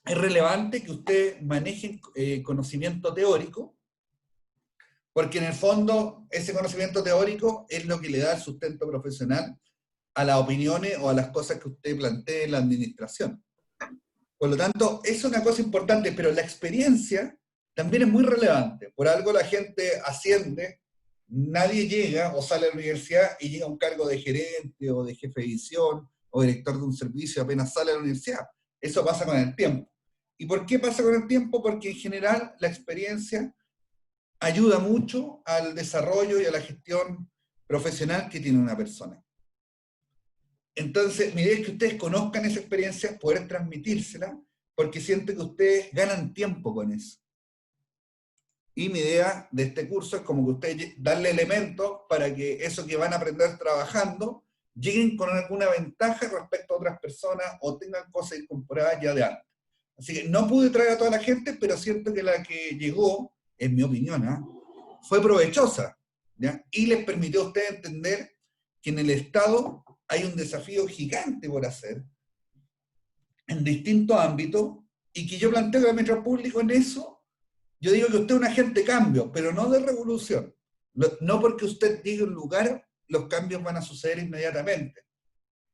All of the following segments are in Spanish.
es relevante que ustedes manejen conocimiento teórico, porque en el fondo ese conocimiento teórico es lo que le da el sustento profesional a las opiniones o a las cosas que usted plantee en la administración. Por lo tanto, es una cosa importante, pero la experiencia también es muy relevante. Por algo la gente asciende, nadie llega o sale a la universidad y llega a un cargo de gerente o de jefe de edición o director de un servicio apenas sale a la universidad. Eso pasa con el tiempo. ¿Y por qué pasa con el tiempo? Porque en general la experiencia ayuda mucho al desarrollo y a la gestión profesional que tiene una persona. Entonces, mi idea es que ustedes conozcan esa experiencia, poder transmitírsela, porque siento que ustedes ganan tiempo con eso. Y mi idea de este curso es como que ustedes darle elementos para que eso que van a aprender trabajando lleguen con alguna ventaja respecto a otras personas o tengan cosas incorporadas ya de antes. Así que no pude traer a toda la gente, pero siento que la que llegó, en mi opinión, fue provechosa, ¿ya? Y les permitió a ustedes entender que en el Estado hay un desafío gigante por hacer en distintos ámbitos y que yo planteo que el administrador público en eso, yo digo que usted es un agente de cambio, pero no de revolución. No porque usted diga un lugar, los cambios van a suceder inmediatamente.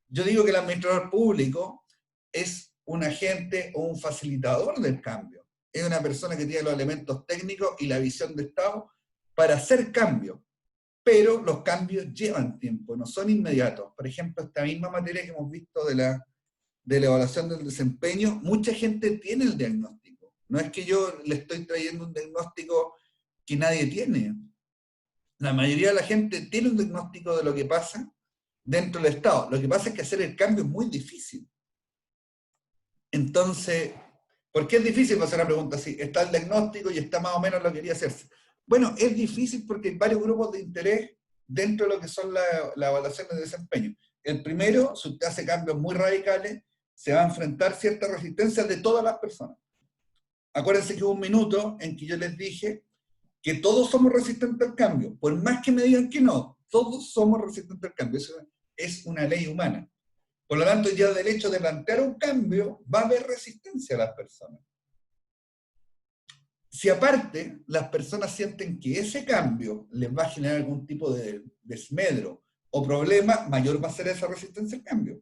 Yo digo que el administrador público es un agente o un facilitador del cambio. Es una persona que tiene los elementos técnicos y la visión de Estado para hacer cambios. Pero los cambios llevan tiempo, no son inmediatos. Por ejemplo, esta misma materia que hemos visto de la evaluación del desempeño, mucha gente tiene el diagnóstico. No es que yo le estoy trayendo un diagnóstico que nadie tiene. La mayoría de la gente tiene un diagnóstico de lo que pasa dentro del Estado. Lo que pasa es que hacer el cambio es muy difícil. Entonces, ¿por qué es difícil? Hacer una pregunta así. Está el diagnóstico y está más o menos lo que quería hacerse. Bueno, es difícil porque hay varios grupos de interés dentro de lo que son las evaluaciones de desempeño. El primero, si usted hace cambios muy radicales, se va a enfrentar cierta resistencia de todas las personas. Acuérdense que hubo un minuto en que yo les dije que todos somos resistentes al cambio. Por más que me digan que no, todos somos resistentes al cambio. Eso es una ley humana. Por lo tanto, ya del hecho de plantear un cambio, va a haber resistencia a las personas. Si aparte las personas sienten que ese cambio les va a generar algún tipo de desmedro o problema, mayor va a ser esa resistencia al cambio.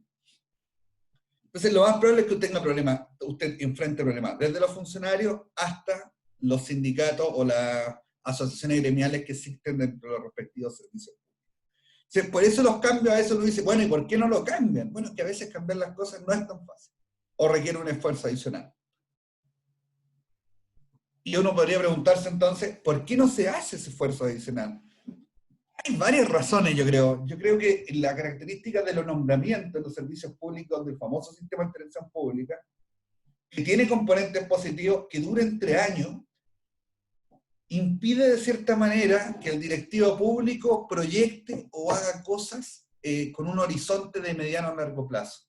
Entonces, lo más probable es que usted tenga problemas, usted enfrente problemas, desde los funcionarios hasta los sindicatos o las asociaciones gremiales que existen dentro de los respectivos servicios. Entonces, por eso los cambios a veces uno dice, bueno, ¿y por qué no lo cambian? Bueno, es que a veces cambiar las cosas no es tan fácil, o requiere un esfuerzo adicional. Y uno podría preguntarse entonces, ¿por qué no se hace ese esfuerzo adicional? Hay varias razones, yo creo. Yo creo que la característica de los nombramientos en los servicios públicos del famoso sistema de intervención pública, que tiene componentes positivos que duren 3 años, impide de cierta manera que el directivo público proyecte o haga cosas con un horizonte de mediano a largo plazo.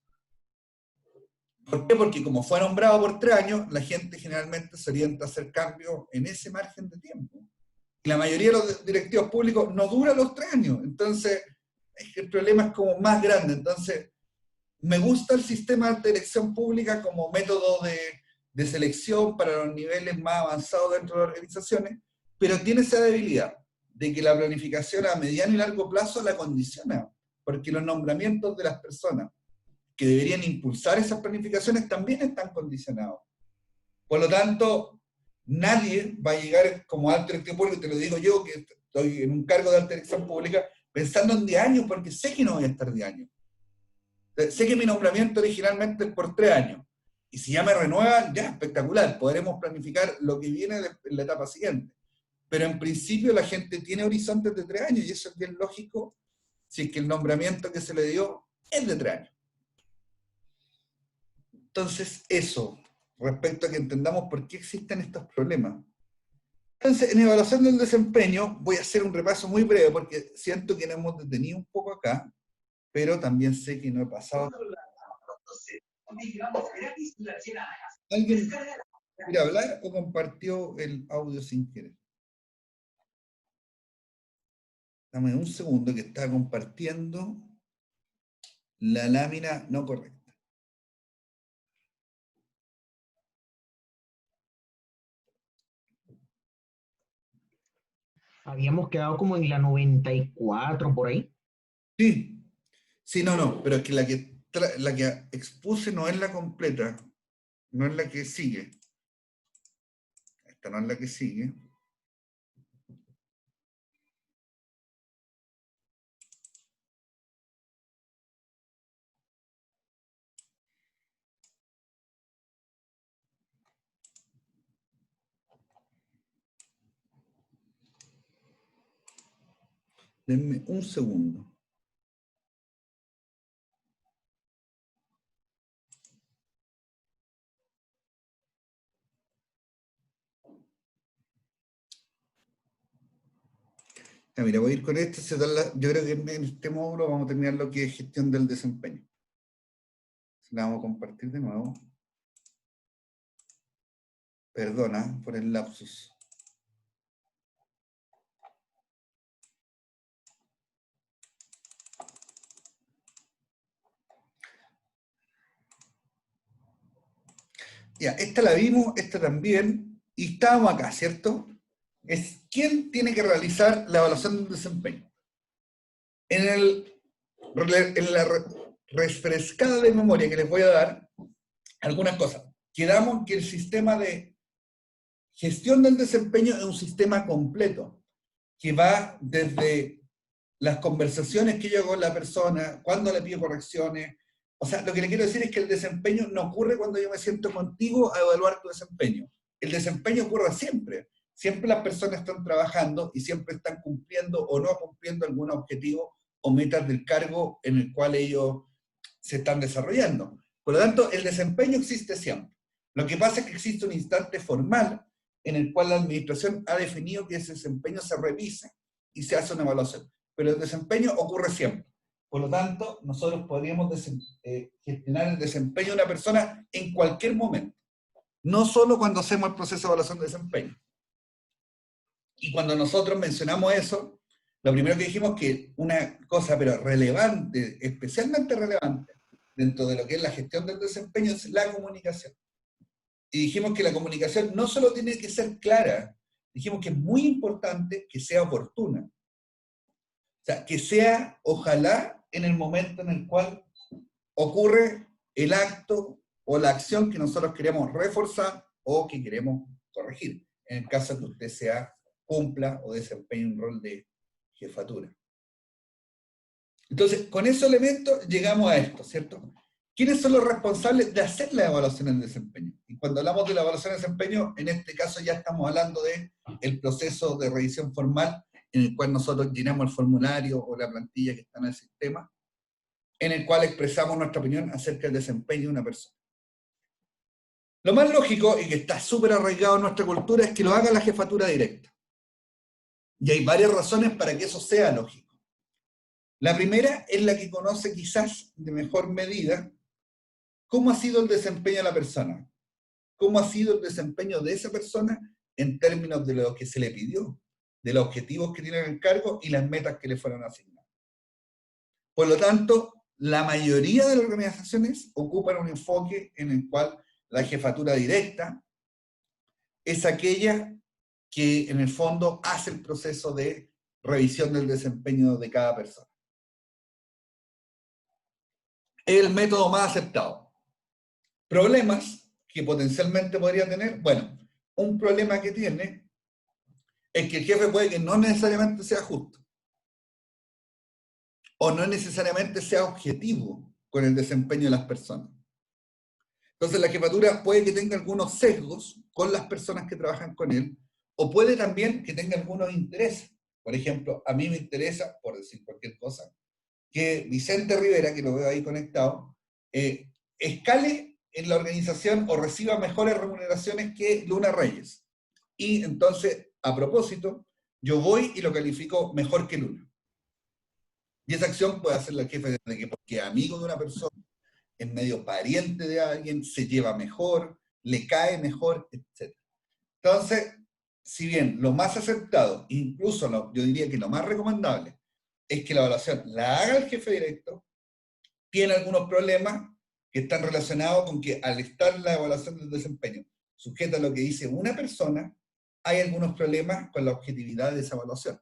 ¿Por qué? Porque como fue nombrado por 3 años, la gente generalmente se orienta a hacer cambios en ese margen de tiempo. Y la mayoría de los directivos públicos no dura los 3 años. Entonces, el problema es como más grande. Entonces, me gusta el sistema de alta dirección pública como método de selección para los niveles más avanzados dentro de las organizaciones, pero tiene esa debilidad de que la planificación a mediano y largo plazo la condiciona, porque los nombramientos de las personas que deberían impulsar esas planificaciones también están condicionados. Por lo tanto, nadie va a llegar como alto directivo público, te lo digo yo, que estoy en un cargo de alta dirección pública, pensando en 10 años, porque sé que no voy a estar 10 años. Sé que mi nombramiento originalmente es por 3 años. Y si ya me renuevan, ya, espectacular, podremos planificar lo que viene en la etapa siguiente. Pero en principio la gente tiene horizontes de 3 años y eso es bien lógico si es que el nombramiento que se le dio es de 3 años. Entonces, eso, respecto a que entendamos por qué existen estos problemas. Entonces, en evaluación del desempeño, voy a hacer un repaso muy breve porque siento que nos hemos detenido un poco acá, pero también sé que no he pasado. ¿Alguien quiere hablar o compartió el audio sin querer? Dame un segundo que está compartiendo la lámina no correcta. Habíamos quedado como en la 94 por ahí. Sí, sí, no, no, pero es que la que expuse no es la completa, no es la que sigue. Esta no es la que sigue. Denme un segundo. Ya, mira, voy a ir con este. Yo creo que en este módulo vamos a terminar lo que es gestión del desempeño. La vamos a compartir de nuevo. Perdona por el lapsus. Ya, esta la vimos, esta también, y estábamos acá, ¿cierto? Es quién tiene que realizar la evaluación del desempeño. En la refrescada de memoria que les voy a dar, algunas cosas. Quedamos en que el sistema de gestión del desempeño es un sistema completo, que va desde las conversaciones que yo hago con la persona, cuando le pido correcciones. O sea, lo que le quiero decir es que el desempeño no ocurre cuando yo me siento contigo a evaluar tu desempeño. El desempeño ocurre siempre. Siempre las personas están trabajando y siempre están cumpliendo o no cumpliendo algún objetivo o metas del cargo en el cual ellos se están desarrollando. Por lo tanto, el desempeño existe siempre. Lo que pasa es que existe un instante formal en el cual la administración ha definido que ese desempeño se revisa y se hace una evaluación. Pero el desempeño ocurre siempre. Por lo tanto, nosotros podríamos gestionar el desempeño de una persona en cualquier momento. No solo cuando hacemos el proceso de evaluación de desempeño. Y cuando nosotros mencionamos eso, lo primero que dijimos que una cosa, pero relevante, especialmente relevante, dentro de lo que es la gestión del desempeño, es la comunicación. Y dijimos que la comunicación no solo tiene que ser clara, dijimos que es muy importante que sea oportuna. O sea, que sea, ojalá, en el momento en el cual ocurre el acto o la acción que nosotros queremos reforzar o que queremos corregir, en el caso de que usted cumpla o desempeñe un rol de jefatura. Entonces, con esos elementos llegamos a esto, ¿cierto? ¿Quiénes son los responsables de hacer la evaluación del desempeño? Y cuando hablamos de la evaluación del desempeño, en este caso ya estamos hablando del proceso de revisión formal en el cual nosotros llenamos el formulario o la plantilla que está en el sistema, en el cual expresamos nuestra opinión acerca del desempeño de una persona. Lo más lógico, y que está súper arraigado en nuestra cultura, es que lo haga la jefatura directa. Y hay varias razones para que eso sea lógico. La primera es la que conoce quizás de mejor medida cómo ha sido el desempeño de la persona, cómo ha sido el desempeño de esa persona en términos de lo que se le pidió, de los objetivos que tiene en el cargo y las metas que le fueron asignadas. Por lo tanto, la mayoría de las organizaciones ocupan un enfoque en el cual la jefatura directa es aquella que en el fondo hace el proceso de revisión del desempeño de cada persona. Es el método más aceptado. Problemas que potencialmente podría tener, bueno, un problema que tiene es que el jefe puede que no necesariamente sea justo o no necesariamente sea objetivo con el desempeño de las personas. Entonces la jefatura puede que tenga algunos sesgos con las personas que trabajan con él, o puede también que tenga algunos intereses. Por ejemplo, a mí me interesa, por decir cualquier cosa, que Vicente Rivera, que lo veo ahí conectado, escale en la organización o reciba mejores remuneraciones que Luna Reyes. Y entonces, a propósito, yo voy y lo califico mejor que Luna. Y esa acción puede hacerla el jefe de que porque es amigo de una persona, es medio pariente de alguien, se lleva mejor, le cae mejor, etc. Entonces, si bien lo más aceptado, incluso yo diría que lo más recomendable, es que la evaluación la haga el jefe directo, tiene algunos problemas que están relacionados con que al estar la evaluación del desempeño sujeta a lo que dice una persona, hay algunos problemas con la objetividad de esa evaluación.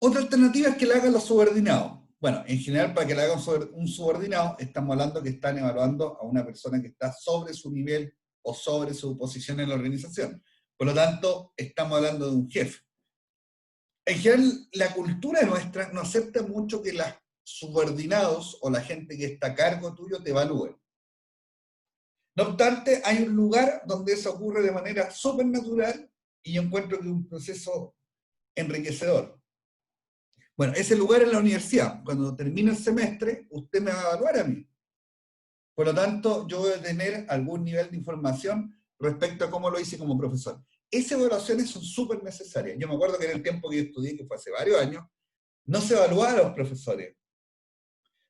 Otra alternativa es que la hagan los subordinados. Bueno, en general, para que la haga un subordinado, estamos hablando que están evaluando a una persona que está sobre su nivel o sobre su posición en la organización. Por lo tanto, estamos hablando de un jefe. En general, la cultura nuestra no acepta mucho que los subordinados o la gente que está a cargo tuyo te evalúen. No obstante, hay un lugar donde eso ocurre de manera súper natural y yo encuentro que es un proceso enriquecedor. Bueno, ese lugar es la universidad. Cuando termine el semestre, usted me va a evaluar a mí. Por lo tanto, yo voy a tener algún nivel de información respecto a cómo lo hice como profesor. Esas evaluaciones son súper necesarias. Yo me acuerdo que en el tiempo que yo estudié, que fue hace varios años, no se evaluaba a los profesores.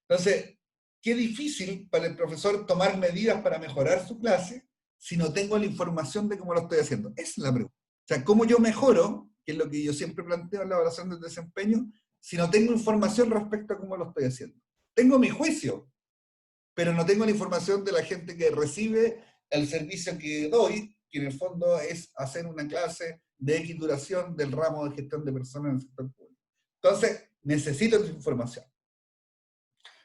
Entonces, qué difícil para el profesor tomar medidas para mejorar su clase si no tengo la información de cómo lo estoy haciendo. Esa es la pregunta. O sea, ¿cómo yo mejoro? Que es lo que yo siempre planteo en la evaluación del desempeño, si no tengo información respecto a cómo lo estoy haciendo. Tengo mi juicio, pero no tengo la información de la gente que recibe el servicio que doy, que en el fondo es hacer una clase de X duración del ramo de gestión de personas en el sector público. Entonces, necesito esa información.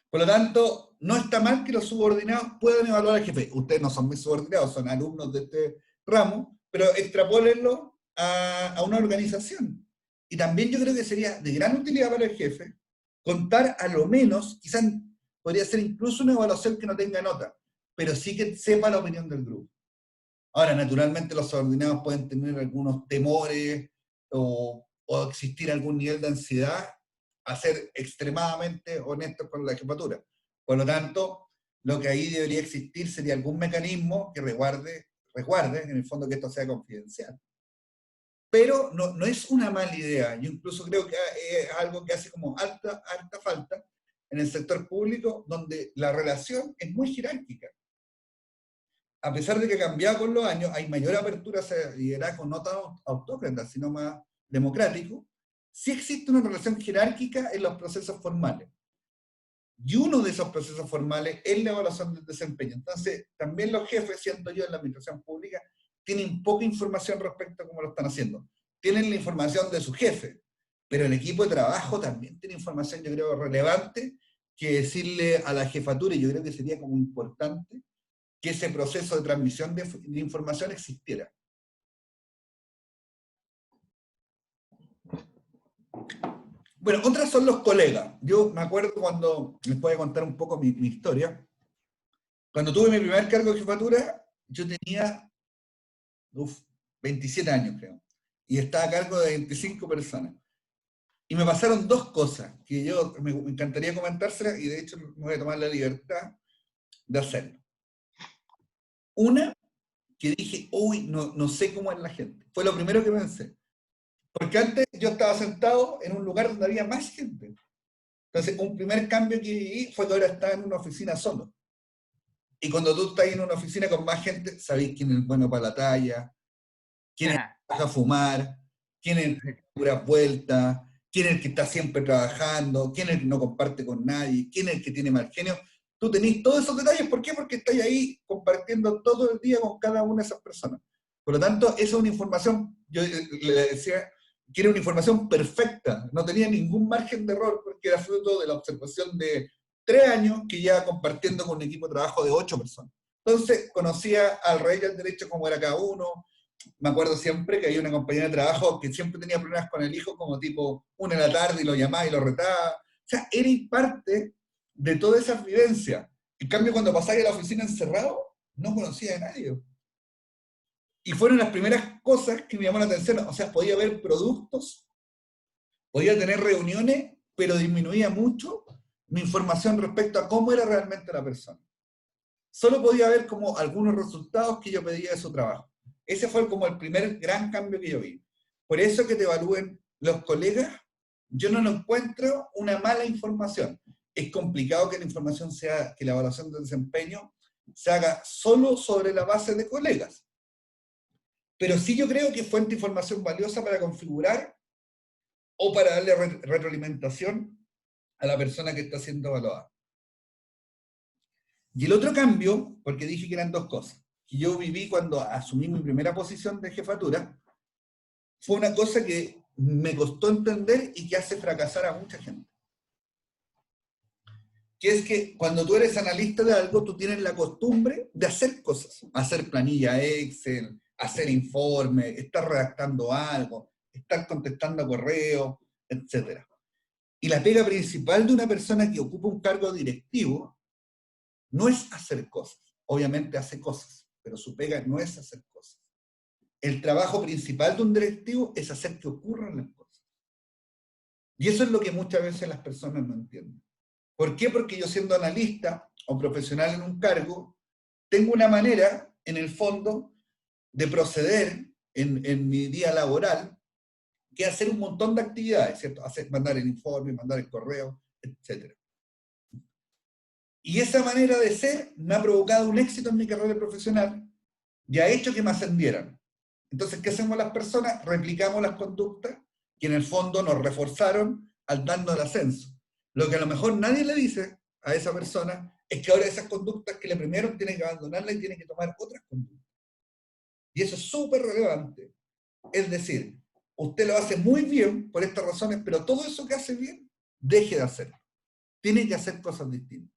Por lo tanto, no está mal que los subordinados puedan evaluar al jefe. Ustedes no son mis subordinados, son alumnos de este ramo, pero extrapólenlo a una organización. Y también yo creo que sería de gran utilidad para el jefe contar a lo menos, quizás podría ser incluso una evaluación que no tenga nota, pero sí que sepa la opinión del grupo. Ahora, naturalmente los subordinados pueden tener algunos temores o existir algún nivel de ansiedad a ser extremadamente honestos con la jefatura. Por lo tanto, lo que ahí debería existir sería algún mecanismo que resguarde en el fondo que esto sea confidencial. Pero no es una mala idea. Yo incluso creo que es algo que hace como alta falta en el sector público, donde la relación es muy jerárquica. A pesar de que ha cambiado con los años, hay mayor apertura hacia liderazgo no tan autócrata, sino más democrático, sí existe una relación jerárquica en los procesos formales. Y uno de esos procesos formales es la evaluación del desempeño. Entonces, también los jefes, siento yo, en la administración pública, tienen poca información respecto a cómo lo están haciendo. Tienen la información de su jefe, pero el equipo de trabajo también tiene información, yo creo, relevante, que decirle a la jefatura, y yo creo que sería como importante, que ese proceso de transmisión de información existiera. Bueno, otras son los colegas. Yo me acuerdo cuando, les voy a contar un poco mi historia, cuando tuve mi primer cargo de jefatura, yo tenía 27 años, creo, y estaba a cargo de 25 personas. Y me pasaron dos cosas que yo me encantaría comentárselas, y de hecho me voy a tomar la libertad de hacerlo. Una, que dije, uy, no sé cómo es la gente. Fue lo primero que pensé. Porque antes yo estaba sentado en un lugar donde había más gente. Entonces, un primer cambio que viví fue que ahora estaba en una oficina solo. Y cuando tú estás en una oficina con más gente, sabéis quién es bueno para la talla, quién es el que baja a fumar, quién es el que pura vuelta, quién es el que está siempre trabajando, quién es el que no comparte con nadie, quién es el que tiene mal genio. Tú tenés todos esos detalles. ¿Por qué? Porque estás ahí compartiendo todo el día con cada una de esas personas. Por lo tanto, esa es una información, yo le decía, que era una información perfecta, no tenía ningún margen de error, porque era fruto de la observación de 3 años que ya compartiendo con un equipo de trabajo de 8 personas. Entonces, conocía al rey del derecho cómo era cada uno. Me acuerdo siempre que había una compañera de trabajo que siempre tenía problemas con el hijo, como tipo 1 de la tarde y lo llamaba y lo retaba. O sea, era parte de toda esa vivencia. En cambio, cuando pasaba a la oficina encerrado, no conocía a nadie. Y fueron las primeras cosas que me llamaron la atención. O sea, podía ver productos, podía tener reuniones, pero disminuía mucho mi información respecto a cómo era realmente la persona. Solo podía ver como algunos resultados que yo pedía de su trabajo. Ese fue como el primer gran cambio que yo vi. Por eso que te evalúen los colegas, yo no encuentro una mala información. Es complicado que la información sea, que la evaluación del desempeño se haga solo sobre la base de colegas. Pero sí yo creo que es fuente de información valiosa para configurar o para darle retroalimentación a la persona que está siendo evaluada. Y el otro cambio, porque dije que eran dos cosas, que yo viví cuando asumí mi primera posición de jefatura, fue una cosa que me costó entender y que hace fracasar a mucha gente. Que es que cuando tú eres analista de algo, tú tienes la costumbre de hacer cosas, hacer planilla Excel, hacer informes, estar redactando algo, estar contestando correos, etc. Y la pega principal de una persona que ocupa un cargo directivo no es hacer cosas. Obviamente hace cosas, pero su pega no es hacer cosas. El trabajo principal de un directivo es hacer que ocurran las cosas. Y eso es lo que muchas veces las personas no entienden. ¿Por qué? Porque yo, siendo analista o profesional en un cargo, tengo una manera, en el fondo, de proceder en mi día laboral, que hacer un montón de actividades, ¿cierto? Mandar el informe, mandar el correo, etc. Y esa manera de ser me ha provocado un éxito en mi carrera profesional y ha hecho que me ascendieran. Entonces, ¿qué hacemos las personas? Replicamos las conductas que en el fondo nos reforzaron al darnos el ascenso. Lo que a lo mejor nadie le dice a esa persona es que ahora esas conductas que le premiaron tiene que abandonarlas y tiene que tomar otras conductas. Y eso es súper relevante. Es decir, usted lo hace muy bien por estas razones, pero todo eso que hace bien, deje de hacerlo. Tiene que hacer cosas distintas.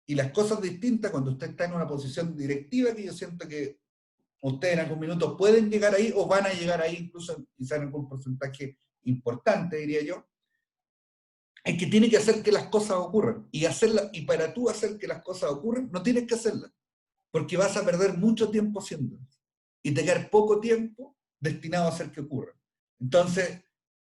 Y las cosas distintas, cuando usted está en una posición directiva, que yo siento que ustedes en algún minuto pueden llegar ahí o van a llegar ahí, incluso quizá en algún porcentaje importante, diría yo, es que tiene que hacer que las cosas ocurran. Y para tú hacer que las cosas ocurran, no tienes que hacerlas, porque vas a perder mucho tiempo haciéndolas. Y te queda poco tiempo destinado a hacer que ocurran. Entonces,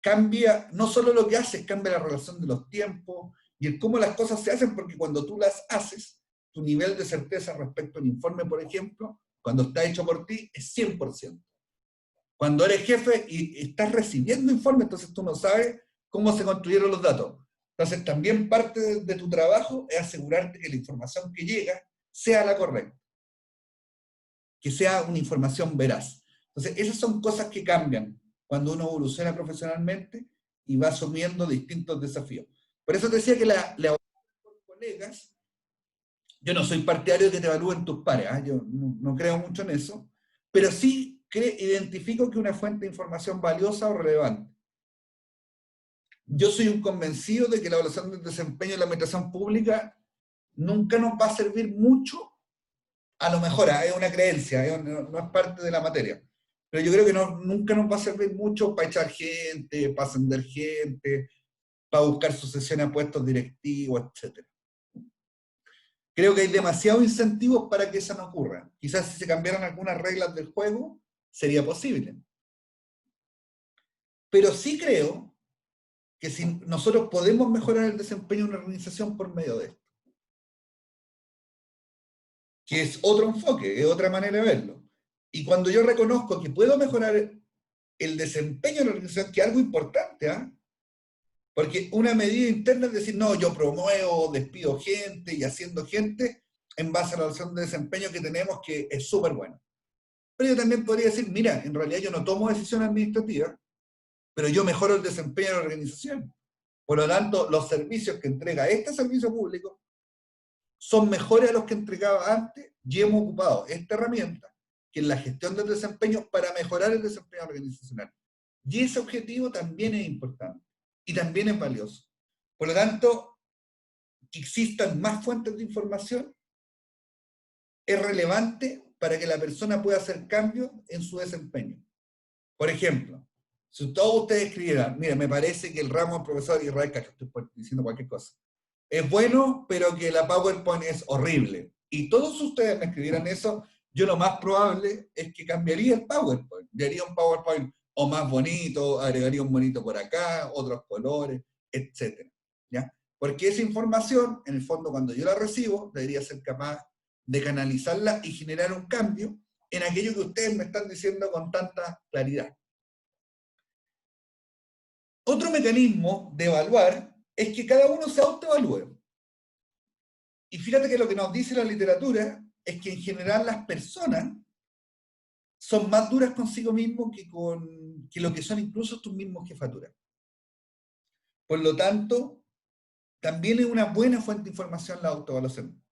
cambia no solo lo que haces, cambia la relación de los tiempos y el cómo las cosas se hacen, porque cuando tú las haces, tu nivel de certeza respecto al informe, por ejemplo, cuando está hecho por ti, es 100%. Cuando eres jefe y estás recibiendo informes, entonces tú no sabes cómo se construyeron los datos. Entonces también parte de tu trabajo es asegurarte que la información que llega sea la correcta, que sea una información veraz. Entonces esas son cosas que cambian cuando uno evoluciona profesionalmente y va asumiendo distintos desafíos. Por eso te decía que la evaluación por colegas, yo no soy partidario de que te evalúen tus pares, ¿eh? Yo no creo mucho en eso, pero sí identifico que una fuente de información valiosa o relevante. Yo soy un convencido de que la evaluación del desempeño en la administración pública nunca nos va a servir mucho, a lo mejor es una creencia, no es parte de la materia, pero yo creo que nunca nos va a servir mucho para echar gente, para ascender gente, para buscar sucesiones a puestos directivos, etc. Creo que hay demasiados incentivos para que eso no ocurra. Quizás si se cambiaran algunas reglas del juego, sería posible. Pero sí creo que si nosotros podemos mejorar el desempeño de una organización por medio de esto, que es otro enfoque, es otra manera de verlo. Y cuando yo reconozco que puedo mejorar el desempeño de la organización, que es algo importante, ¿eh? Porque una medida interna es decir, no, yo promuevo, despido gente y haciendo gente en base a la relación de desempeño que tenemos, que es súper buena. Pero yo también podría decir, mira, en realidad yo no tomo decisiones administrativas, pero yo mejoro el desempeño de la organización. Por lo tanto, los servicios que entrega este servicio público son mejores a los que entregaba antes y hemos ocupado esta herramienta, que es la gestión del desempeño, para mejorar el desempeño organizacional. Y ese objetivo también es importante y también es valioso. Por lo tanto, que existan más fuentes de información es relevante para que la persona pueda hacer cambios en su desempeño. Por ejemplo, si todos ustedes escribieran, mira, me parece que el ramo del profesor Israel Castro, estoy diciendo cualquier cosa, es bueno, pero que la PowerPoint es horrible. Y todos ustedes me escribieran eso, yo lo más probable es que cambiaría el PowerPoint. Le haría un PowerPoint o más bonito, agregaría un bonito por acá, otros colores, etc. ¿Ya? Porque esa información, en el fondo, cuando yo la recibo, debería ser capaz de canalizarla y generar un cambio en aquello que ustedes me están diciendo con tanta claridad. Otro mecanismo de evaluar es que cada uno se autoevalúe. Y fíjate que lo que nos dice la literatura es que en general las personas son más duras consigo mismos que lo que son incluso tus mismos jefaturas. Por lo tanto, también es una buena fuente de información la autoevaluación.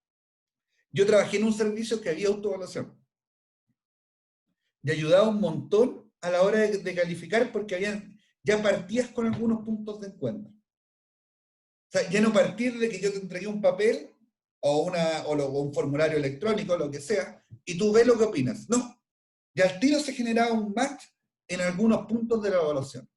Yo trabajé en un servicio que había autoevaluación. y ayudaba un montón a la hora de calificar porque ya partías con algunos puntos de encuentro. O sea, ya no partir de que yo te entregué un papel o un formulario electrónico, lo que sea, y tú ves lo que opinas. No, ya al tiro se generaba un match en algunos puntos de la evaluación.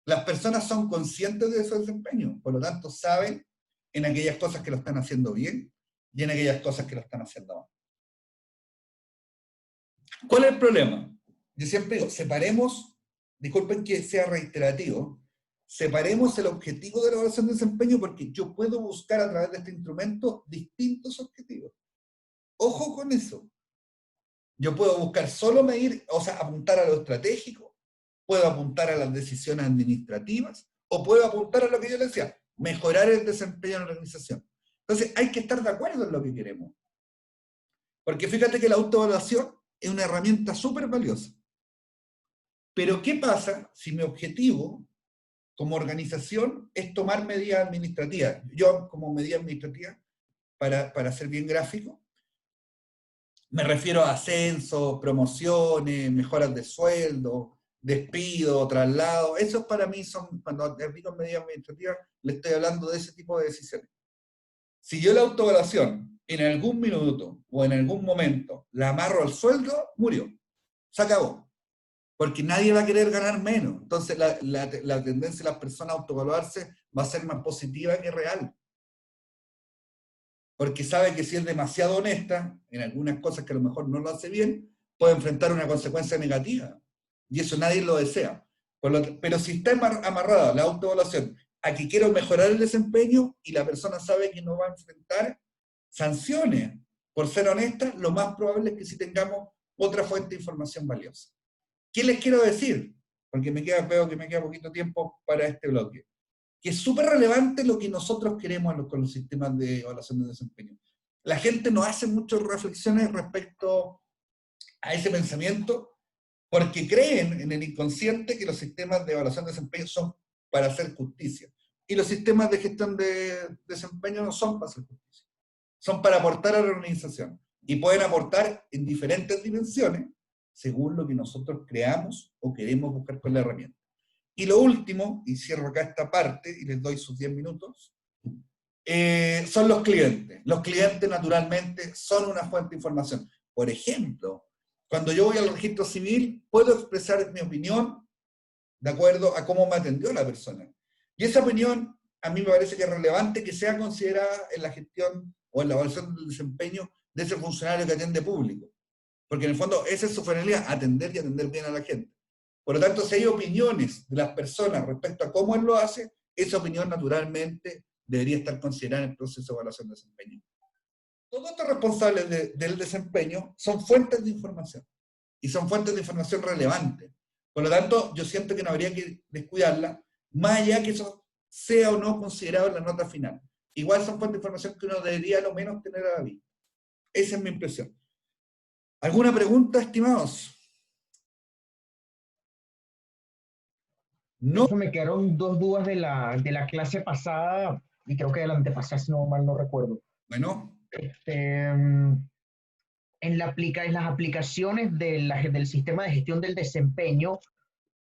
Las personas son conscientes de su desempeño, por lo tanto saben en aquellas cosas que lo están haciendo bien y en aquellas cosas que lo están haciendo mal. ¿Cuál es el problema? Yo siempre digo, separemos, disculpen que sea reiterativo, separemos el objetivo de la evaluación de desempeño porque yo puedo buscar a través de este instrumento distintos objetivos. Ojo con eso. Yo puedo buscar solo medir, o sea, apuntar a lo estratégico, puedo apuntar a las decisiones administrativas, o puedo apuntar a lo que yo les decía, mejorar el desempeño en la organización. Entonces, hay que estar de acuerdo en lo que queremos. Porque fíjate que la autoevaluación es una herramienta súper valiosa. Pero, ¿qué pasa si mi objetivo como organización es tomar medidas administrativas? Yo, como medida administrativa, para ser bien gráfico, me refiero a ascensos, promociones, mejoras de sueldo, despido, traslado. Esos para mí son, cuando digo medidas administrativas, le estoy hablando de ese tipo de decisiones. Si yo la autoevaluación en algún minuto o en algún momento la amarro al sueldo, murió. Se acabó. Porque nadie va a querer ganar menos. Entonces la tendencia de las personas a autoevaluarse va a ser más positiva que real. Porque sabe que si es demasiado honesta, en algunas cosas que a lo mejor no lo hace bien, puede enfrentar una consecuencia negativa. Y eso nadie lo desea. Pero si está amarrada la autoevaluación a que quiero mejorar el desempeño y la persona sabe que no va a enfrentar sanciones por ser honesta, lo más probable es que sí tengamos otra fuente de información valiosa. ¿Qué les quiero decir? Porque veo que me queda poquito tiempo para este bloque. Que es súper relevante lo que nosotros queremos con los sistemas de evaluación de desempeño. La gente no hace muchas reflexiones respecto a ese pensamiento porque creen en el inconsciente que los sistemas de evaluación de desempeño son para hacer justicia. Y los sistemas de gestión de desempeño no son para hacer justicia. Son para aportar a la organización. Y pueden aportar en diferentes dimensiones según lo que nosotros creamos o queremos buscar con la herramienta. Y lo último, y cierro acá esta parte y les doy sus 10 minutos, son los clientes. Los clientes naturalmente son una fuente de información. Por ejemplo, cuando yo voy al registro civil, puedo expresar mi opinión de acuerdo a cómo me atendió la persona. Y esa opinión a mí me parece que es relevante que sea considerada en la gestión o en la evaluación del desempeño de ese funcionario que atiende público. Porque en el fondo esa es su finalidad, atender y atender bien a la gente. Por lo tanto, si hay opiniones de las personas respecto a cómo él lo hace, esa opinión naturalmente debería estar considerada en el proceso de evaluación de desempeño. Todos estos responsables del desempeño son fuentes de información, y son fuentes de información relevantes. Por lo tanto, yo siento que no habría que descuidarla, más allá que eso sea o no considerado en la nota final. Igual son fuentes de información que uno debería a lo menos tener a la vista. Esa es mi impresión. ¿Alguna pregunta, estimados? No. Eso me quedaron dos dudas de la clase pasada y creo que de la antepasada, si no mal no recuerdo. Bueno. En las aplicaciones del sistema de gestión del desempeño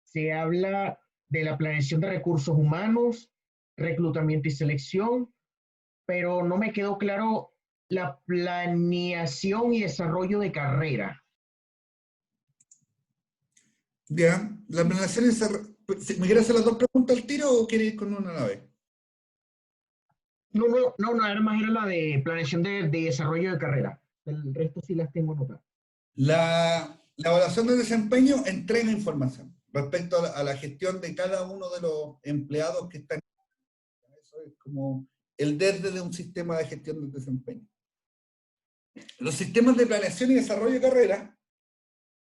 se habla de la planeación de recursos humanos, reclutamiento y selección, pero no me quedó claro la planeación y desarrollo de carrera. Ya, la planeación es... ¿Me quieres hacer las dos preguntas al tiro o quieres ir con una a la vez? No, nada más era la de planeación de desarrollo de carrera. El resto sí las tengo anotadas. La evaluación de desempeño entrega información respecto a la gestión de cada uno de los empleados que están. Eso es como el desde de un sistema de gestión del desempeño. Los sistemas de planeación y desarrollo de carrera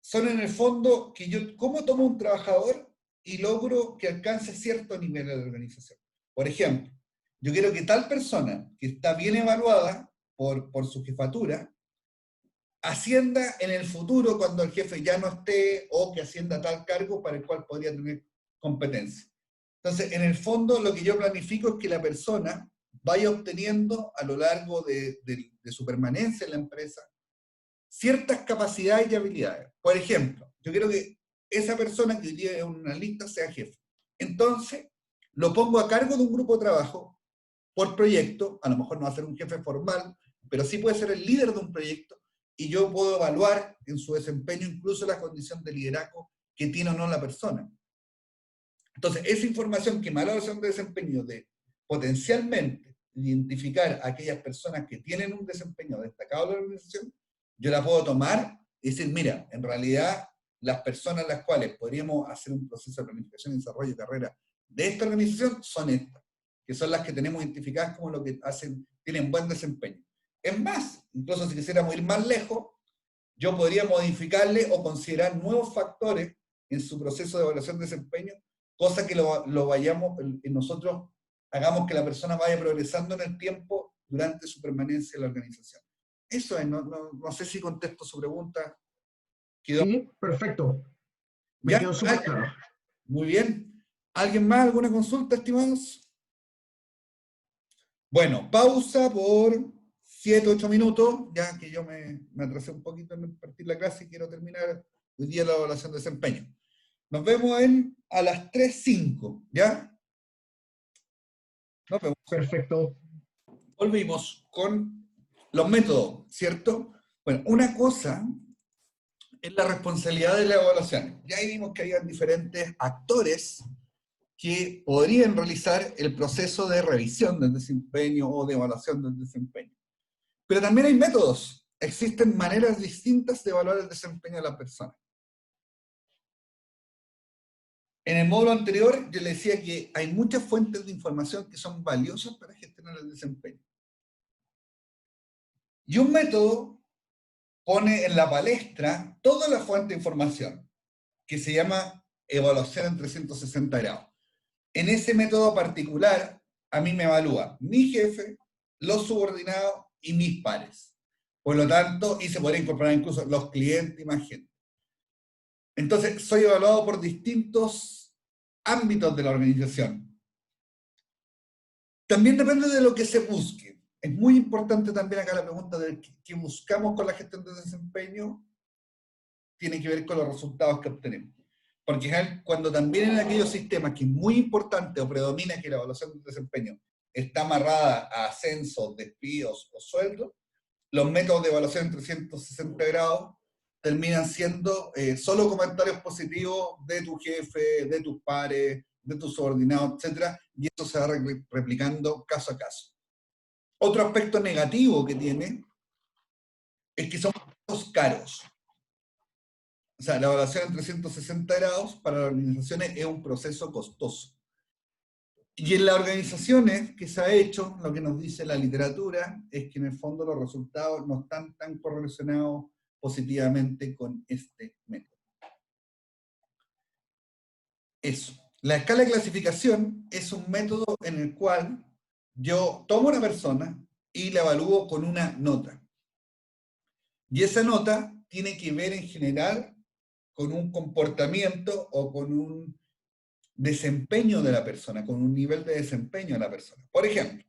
son en el fondo que yo, ¿cómo tomo un trabajador y logro que alcance cierto nivel de organización? Por ejemplo, yo quiero que tal persona que está bien evaluada por su jefatura, ascienda en el futuro cuando el jefe ya no esté o que ascienda a tal cargo para el cual podría tener competencia. Entonces, en el fondo, lo que yo planifico es que la persona vaya obteniendo a lo largo de su permanencia en la empresa ciertas capacidades y habilidades. Por ejemplo, yo quiero que esa persona que hoy día es una lista sea jefe. Entonces, lo pongo a cargo de un grupo de trabajo por proyecto, a lo mejor no va a ser un jefe formal, pero sí puede ser el líder de un proyecto, y yo puedo evaluar en su desempeño incluso la condición de liderazgo que tiene o no la persona. Entonces, esa información que me da la evaluación de desempeño de potencialmente identificar a aquellas personas que tienen un desempeño destacado en la organización, yo la puedo tomar y decir, mira, en realidad las personas las cuales podríamos hacer un proceso de planificación y desarrollo de carrera de esta organización son estas, que son las que tenemos identificadas como lo que hacen, tienen buen desempeño. Es más, incluso si quisiéramos ir más lejos, yo podría modificarle o considerar nuevos factores en su proceso de evaluación de desempeño, cosa que lo vayamos, nosotros hagamos que la persona vaya progresando en el tiempo durante su permanencia en la organización. Eso es, no sé si contesto su pregunta. ¿Quedó? Sí, perfecto. Me ¿Ya? quedó súper claro. Muy bien. ¿Alguien más? ¿Alguna consulta, estimados? Bueno, pausa por 7, 8 minutos, ya que yo me atrasé un poquito en partir la clase y quiero terminar hoy día la evaluación de desempeño. Nos vemos a las 3:05, ¿ya? Nos vemos. Perfecto. Volvimos con los métodos, ¿cierto? Bueno, una cosa es la responsabilidad de la evaluación. Ya ahí vimos que había diferentes actores que podrían realizar el proceso de revisión del desempeño o de evaluación del desempeño. Pero también hay métodos. Existen maneras distintas de evaluar el desempeño de la persona. En el módulo anterior yo le decía que hay muchas fuentes de información que son valiosas para gestionar el desempeño. Y un método pone en la palestra toda la fuente de información, que se llama evaluación en 360 grados. En ese método particular, a mí me evalúa mi jefe, los subordinados y mis pares. Por lo tanto, y se podría incorporar incluso los clientes y más gente. Entonces, soy evaluado por distintos ámbitos de la organización. También depende de lo que se busque. Es muy importante también acá la pregunta de qué buscamos con la gestión de desempeño, tiene que ver con los resultados que obtenemos. Porque cuando también en aquellos sistemas que es muy importante o predomina que la evaluación del desempeño está amarrada a ascensos, despidos o sueldos, los métodos de evaluación en 360 grados terminan siendo solo comentarios positivos de tu jefe, de tus pares, de tus subordinados, etc. Y eso se va replicando caso a caso. Otro aspecto negativo que tiene es que son caros. O sea, la evaluación en 360 grados para las organizaciones es un proceso costoso. Y en las organizaciones que se ha hecho, lo que nos dice la literatura es que en el fondo los resultados no están tan correlacionados positivamente con este método. Eso. La escala de clasificación es un método en el cual yo tomo a una persona y la evalúo con una nota. Y esa nota tiene que ver en general con un comportamiento o con un desempeño de la persona, con un nivel de desempeño de la persona. Por ejemplo,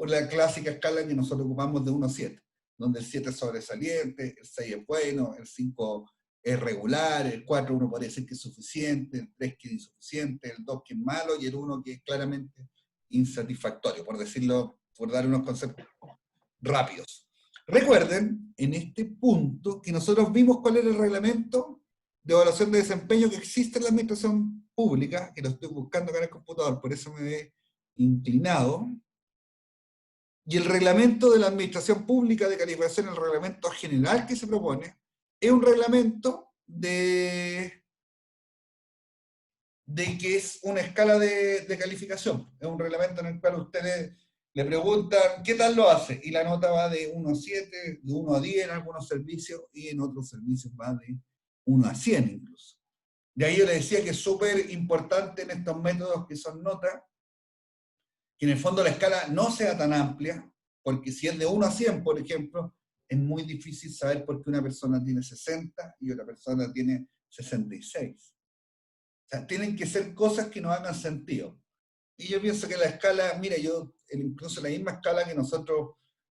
la clásica escala que nosotros ocupamos de 1 a 7, donde el 7 es sobresaliente, el 6 es bueno, el 5 es regular, el 4 uno podría decir que es suficiente, el 3 que es insuficiente, el 2 que es malo y el 1 que es claramente insatisfactorio, por decirlo, por dar unos conceptos rápidos. Recuerden, en este punto, que nosotros vimos cuál era el reglamento de evaluación de desempeño que existe en la administración pública, que lo estoy buscando acá en el computador, por eso me he inclinado. Y el reglamento de la administración pública de calificación, el reglamento general que se propone, es un reglamento de que es una escala de calificación. Es un reglamento en el cual ustedes le preguntan qué tal lo hace, y la nota va de 1 a 7, de 1 a 10 en algunos servicios, y en otros servicios va de 1 a 100 incluso. De ahí yo les decía que es súper importante en estos métodos que son notas, que en el fondo la escala no sea tan amplia, porque si es de 1 a 100, por ejemplo, es muy difícil saber por qué una persona tiene 60 y otra persona tiene 66. O sea, tienen que ser cosas que nos hagan sentido. Y yo pienso que la escala, mira, incluso la misma escala que nosotros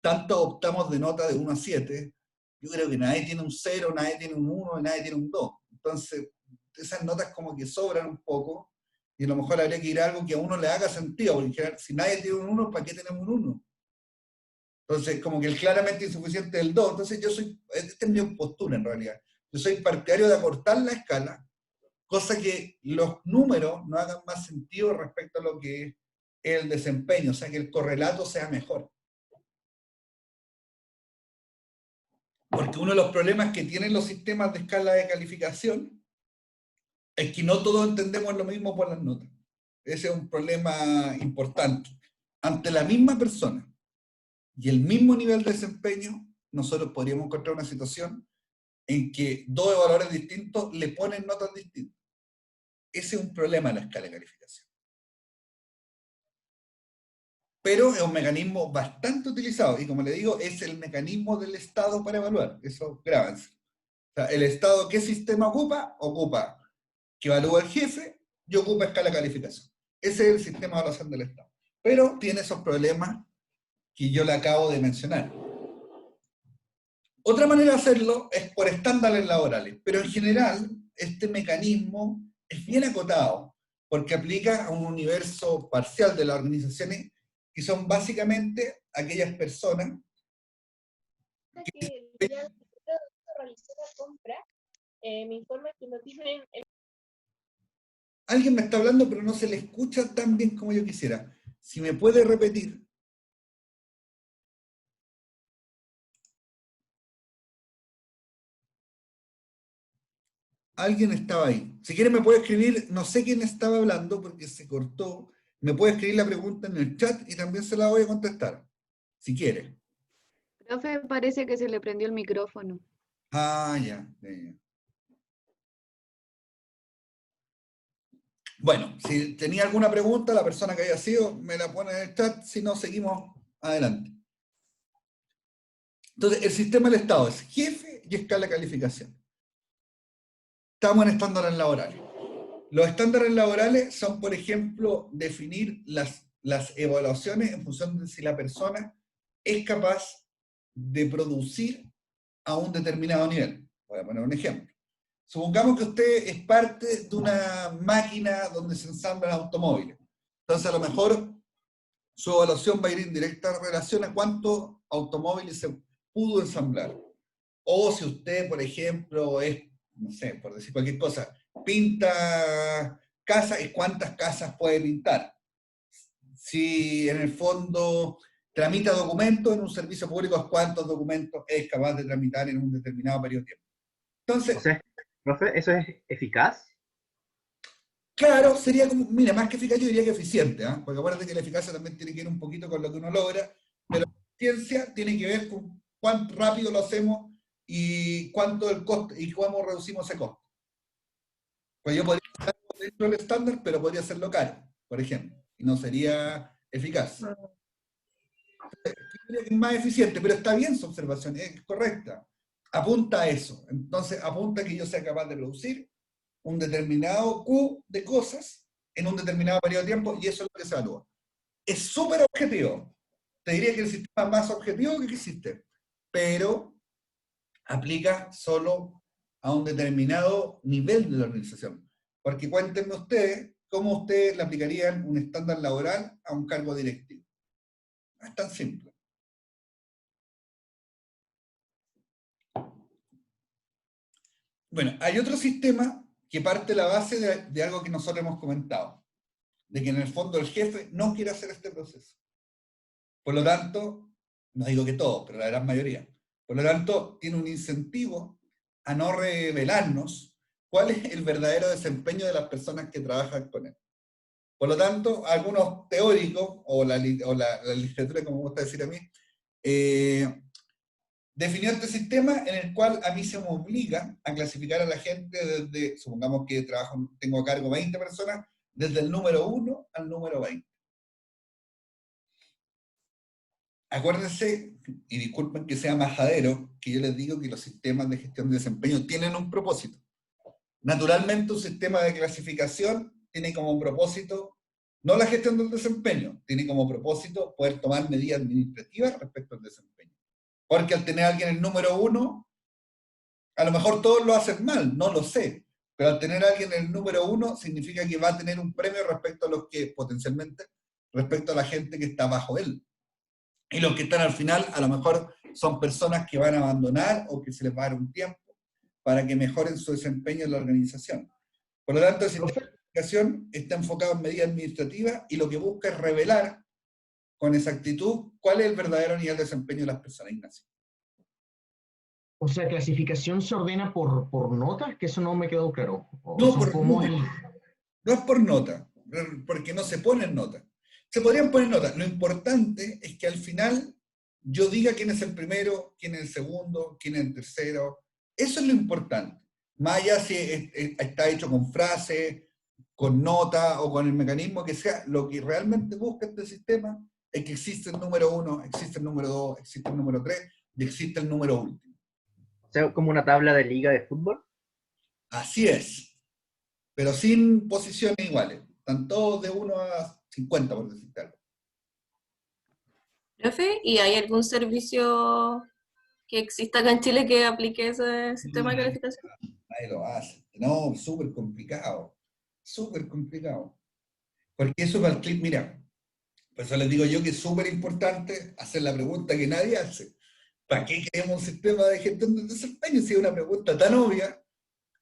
tanto optamos de nota de 1 a 7, yo creo que nadie tiene un 0, nadie tiene un 1, y nadie tiene un 2. Entonces, esas notas como que sobran un poco, y a lo mejor habría que ir a algo que a uno le haga sentido, porque en general, si nadie tiene un 1, ¿para qué tenemos un 1? Entonces, como que el claramente insuficiente del 2. Entonces, esta es mi postura en realidad. Yo soy partidario de acortar la escala, cosa que los números no hagan más sentido respecto a lo que es el desempeño, o sea, que el correlato sea mejor. Porque uno de los problemas que tienen los sistemas de escala de calificación es que no todos entendemos lo mismo por las notas. Ese es un problema importante. Ante la misma persona y el mismo nivel de desempeño, nosotros podríamos encontrar una situación en que dos evaluadores distintos le ponen notas distintas. Ese es un problema en la escala de calificación. Pero es un mecanismo bastante utilizado, y como le digo, es el mecanismo del Estado para evaluar. Eso, grábense. O sea, el Estado, ¿qué sistema ocupa? Ocupa que evalúa el jefe y ocupa escala de calificación. Ese es el sistema de evaluación del Estado. Pero tiene esos problemas que yo le acabo de mencionar. Otra manera de hacerlo es por estándares laborales, pero en general este mecanismo es bien acotado, porque aplica a un universo parcial de las organizaciones que son básicamente aquellas personas que el día que realicé la compra, me informa que no tienen... Alguien me está hablando, pero no se le escucha tan bien como yo quisiera. Si me puede repetir. Alguien estaba ahí. Si quiere me puede escribir, no sé quién estaba hablando porque se cortó. Me puede escribir la pregunta en el chat y también se la voy a contestar, si quiere. Profe, parece que se le prendió el micrófono. Ah, ya. Bueno, si tenía alguna pregunta, la persona que haya sido, me la pone en el chat, si no, seguimos adelante. Entonces, el sistema del Estado es jefe y escala de calificación. Estamos en estándares laborales. Los estándares laborales son, por ejemplo, definir las evaluaciones en función de si la persona es capaz de producir a un determinado nivel. Voy a poner un ejemplo. Supongamos que usted es parte de una máquina donde se ensamblan automóviles. Entonces, a lo mejor, su evaluación va a ir en directa relación a cuántos automóviles se pudo ensamblar. O si usted, por ejemplo, es, no sé, por decir cualquier cosa, pinta casas, es cuántas casas puede pintar. Si en el fondo tramita documentos en un servicio público, es cuántos documentos es capaz de tramitar en un determinado periodo de tiempo. Entonces, O sea, profe, ¿eso es eficaz? claro, sería como, mira, más que eficaz yo diría que eficiente, ¿eh? Porque acuérdate que la eficacia también tiene que ir un poquito con lo que uno logra, pero la eficiencia tiene que ver con cuánto rápido lo hacemos y cuánto el costo, y cómo reducimos ese costo. Pues yo podría hacerlo dentro del estándar, pero podría hacerlo caro, por ejemplo, y no sería eficaz. Yo diría que es más eficiente, pero está bien su observación, es correcta. Apunta a eso. Entonces, apunta a que yo sea capaz de producir un determinado Q de cosas en un determinado periodo de tiempo, y eso es lo que se evalúa. Es súper objetivo. Te diría que el sistema más objetivo que existe, pero aplica solo a un determinado nivel de la organización. Porque cuéntenme ustedes cómo ustedes le aplicarían un estándar laboral a un cargo directivo. No es tan simple. Bueno, hay otro sistema que parte de la base de algo que nosotros hemos comentado, de que en el fondo el jefe no quiere hacer este proceso. Por lo tanto, no digo que todos, pero la gran mayoría, por lo tanto, tiene un incentivo a no revelarnos cuál es el verdadero desempeño de las personas que trabajan con él. Por lo tanto, algunos teóricos, o la literatura, como me gusta decir a mí, definió este sistema en el cual a mí se me obliga a clasificar a la gente desde, supongamos que tengo a cargo 20 personas, desde el número 1 al número 20. Acuérdense, y disculpen que sea majadero, que yo les digo que los sistemas de gestión de desempeño tienen un propósito. Naturalmente, un sistema de clasificación tiene como propósito, no la gestión del desempeño, tiene como propósito poder tomar medidas administrativas respecto al desempeño. Porque al tener a alguien el número 1, A lo mejor todos lo hacen mal, no lo sé, pero al tener a alguien en el número 1 significa que va a tener un premio respecto a los que, potencialmente, respecto a la gente que está bajo él. Y los que están al final, a lo mejor son personas que van a abandonar o que se les va a dar un tiempo para que mejoren su desempeño en la organización. Por lo tanto, el sistema de calificación está enfocado en medidas administrativas y lo que busca es revelar con exactitud cuál es el verdadero nivel de desempeño de las personas, Ignacio. O sea, clasificación se ordena por notas, que eso no me quedó claro. No por nota. No es por nota, porque no se ponen notas. Se podrían poner notas. Lo importante es que al final yo diga quién es el primero, quién es el segundo, quién es el tercero. Eso es lo importante. Más allá si está hecho con frases, con nota o con el mecanismo que sea, lo que realmente busca este sistema es que existe el número 1, existe el número 2, existe el número 3 y existe el número último. O sea, como una tabla de liga de fútbol. Así es, pero sin posiciones iguales. Están todos de 1 a 50, por decirte algo. Profe, ¿y hay algún servicio que exista acá en Chile que aplique ese sistema de calificación? Nadie lo hace. No, súper complicado. Súper complicado. Porque eso para el clip, mira, por eso les digo yo que es súper importante hacer la pregunta que nadie hace. ¿Para qué queremos un sistema de gestión de desempeño? Si es una pregunta tan obvia,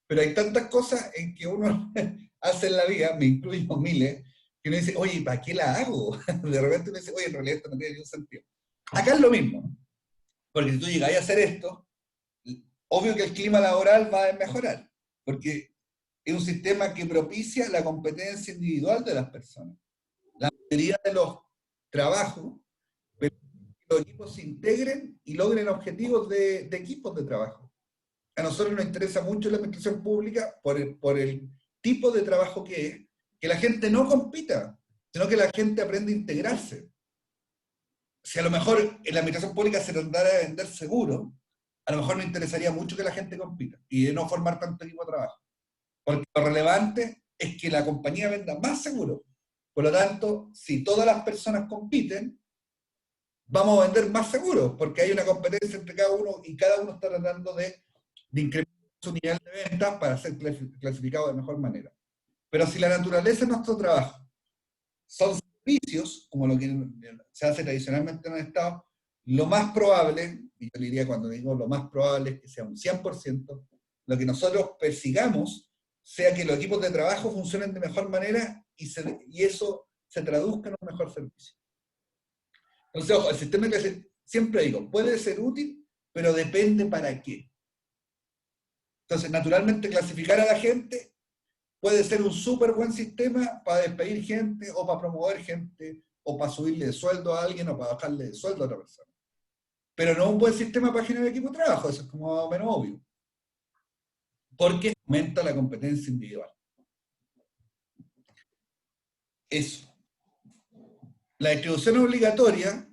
pero hay tantas cosas en que uno hace en la vida, me incluyo miles, que uno dice, oye, ¿para qué la hago? De repente uno dice, oye, en realidad esto no tiene ningún sentido. Acá es lo mismo, porque si tú llegas a hacer esto, obvio que el clima laboral va a mejorar, porque es un sistema que propicia la competencia individual de las personas. La mayoría de los trabajos, pero que los equipos se integren y logren objetivos de equipos de trabajo. A nosotros nos interesa mucho la administración pública por el tipo de trabajo que es, que la gente no compita, sino que la gente aprende a integrarse. Si a lo mejor en la administración pública se tratara de vender seguro, a lo mejor nos interesaría mucho que la gente compita y de no formar tanto equipo de trabajo. Porque lo relevante es que la compañía venda más seguro. Por lo tanto, si todas las personas compiten, vamos a vender más seguros, porque hay una competencia entre cada uno y cada uno está tratando de incrementar su nivel de venta para ser clasificado de mejor manera. Pero si la naturaleza de nuestro trabajo son servicios, como lo que se hace tradicionalmente en el Estado, lo más probable, y yo diría cuando digo lo más probable es que sea un 100%, lo que nosotros persigamos sea que los equipos de trabajo funcionen de mejor manera y eso se traduzca en un mejor servicio. Entonces, ojo, el sistema que siempre digo, puede ser útil, pero depende para qué. Entonces, naturalmente, clasificar a la gente puede ser un súper buen sistema para despedir gente, o para promover gente, o para subirle de sueldo a alguien, o para bajarle de sueldo a otra persona. Pero no un buen sistema para generar equipo de trabajo, eso es como más o menos obvio. Porque aumenta la competencia individual. Eso. La distribución obligatoria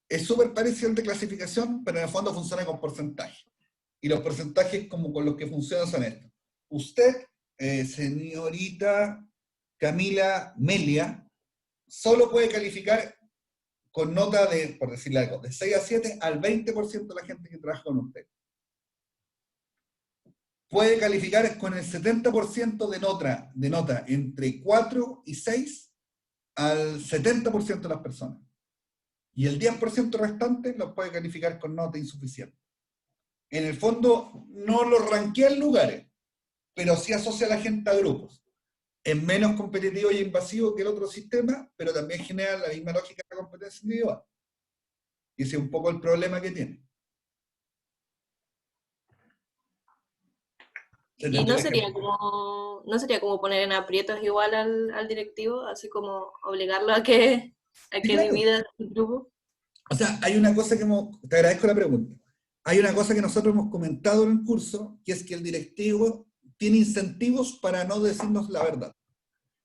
es súper parecida al de clasificación, pero en el fondo funciona con porcentaje. Y los porcentajes como con los que funcionan son estos. Usted, señorita Camila Melia, solo puede calificar con nota de, por decirle algo, de 6 a 7 al 20% de la gente que trabaja con usted. Puede calificar con el 70% de nota entre 4 y 6 al 70% de las personas. Y el 10% restante lo puede calificar con nota insuficiente. En el fondo, no lo ranquea en lugares, pero sí asocia a la gente a grupos. Es menos competitivo y invasivo que el otro sistema, pero también genera la misma lógica de competencia individual. Y ese es un poco el problema que tiene. ¿Y no sería como poner en aprietos igual al directivo, así como obligarlo a que claro, divida el grupo? O sea, hay una cosa que te agradezco la pregunta. Hay una cosa que nosotros hemos comentado en el curso, que es que el directivo tiene incentivos para no decirnos la verdad.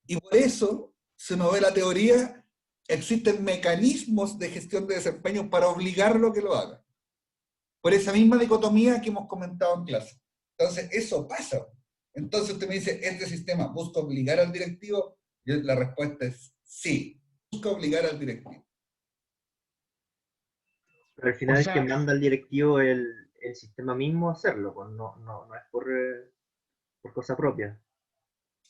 Y por eso, si uno ve la teoría, existen mecanismos de gestión de desempeño para obligarlo a que lo haga. Por esa misma dicotomía que hemos comentado en clase. Entonces, eso pasa. Entonces usted me dice, ¿este sistema busca obligar al directivo? Y la respuesta es sí, busca obligar al directivo. Pero al final O el sea, que manda al directivo es el sistema mismo hacerlo, pues no es por cosa propia.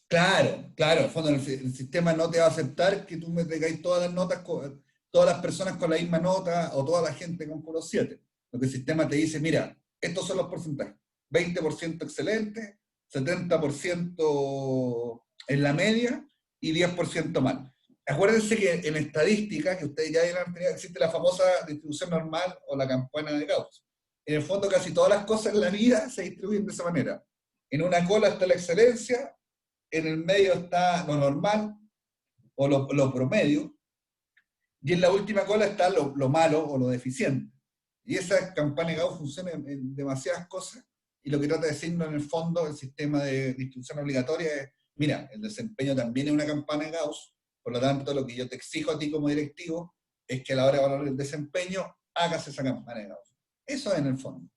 Claro, claro, en el fondo el sistema no te va a aceptar que tú me traigáis todas las notas, todas las personas con la misma nota, o toda la gente con puros 7. Lo que el sistema te dice, mira, estos son los porcentajes. 20% excelente, 70% en la media, y 10% mal. Acuérdense que en estadística, que ustedes ya dieron, existe la famosa distribución normal o la campana de Gauss. En el fondo casi todas las cosas en la vida se distribuyen de esa manera. En una cola está la excelencia, en el medio está lo normal, o lo promedio, y en la última cola está lo malo o lo deficiente. Y esa campana de Gauss funciona en demasiadas cosas, y lo que trata de decirnos en el fondo el sistema de distribución obligatoria es, mira, el desempeño también es una campana de Gauss, por lo tanto lo que yo te exijo a ti como directivo es que a la hora de valorar el desempeño hagas esa campana de Gauss. Eso es en el fondo.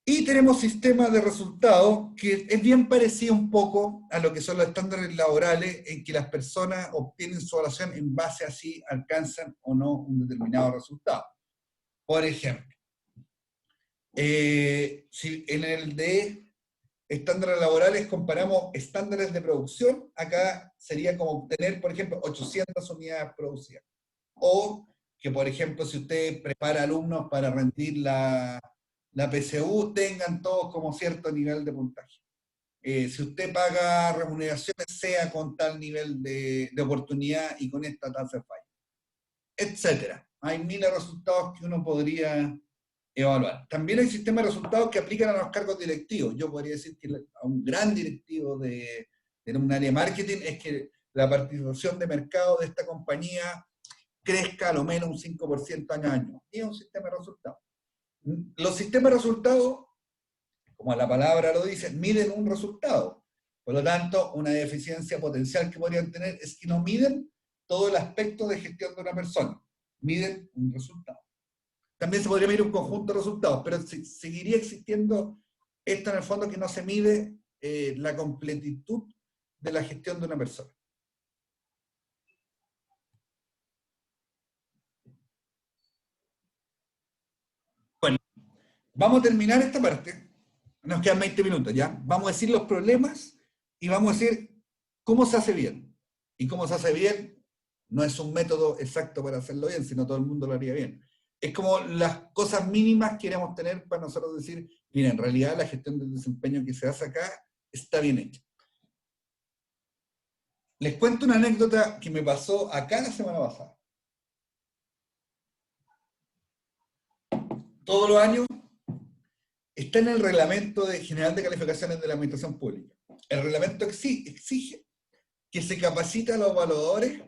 Y tenemos sistemas de resultados que es bien parecido un poco a lo que son los estándares laborales, en que las personas obtienen su evaluación en base a si alcanzan o no un determinado resultado. Por ejemplo, si en el de estándares laborales comparamos estándares de producción, acá sería como obtener, por ejemplo, 800 unidades producidas. O que, por ejemplo, si usted prepara alumnos para rendir la PSU, tengan todos como cierto nivel de puntaje. Si usted paga remuneraciones, sea con tal nivel de oportunidad y con esta tasa de falla, etcétera. Hay miles de resultados que uno podría evaluar. También hay sistemas de resultados que aplican a los cargos directivos. Yo podría decir que a un gran directivo de un área de marketing es que la participación de mercado de esta compañía crezca a lo menos un 5% año a año. Y es un sistema de resultados. Los sistemas de resultados, como la palabra lo dice, miden un resultado. Por lo tanto, una deficiencia potencial que podrían tener es que no miden todo el aspecto de gestión de una persona. Miden un resultado. También se podría medir un conjunto de resultados, pero seguiría existiendo esto en el fondo, que no se mide la completitud de la gestión de una persona. Bueno, vamos a terminar esta parte. Nos quedan 20 minutos, ¿ya? Vamos a decir los problemas y vamos a decir cómo se hace bien. Y cómo se hace bien no es un método exacto para hacerlo bien, sino todo el mundo lo haría bien. Es como las cosas mínimas que queremos tener para nosotros decir, mira, en realidad la gestión del desempeño que se hace acá está bien hecha. Les cuento una anécdota que me pasó acá la semana pasada. Todos los años está en el reglamento general de calificaciones de la administración pública. El reglamento exige que se capacite a los evaluadores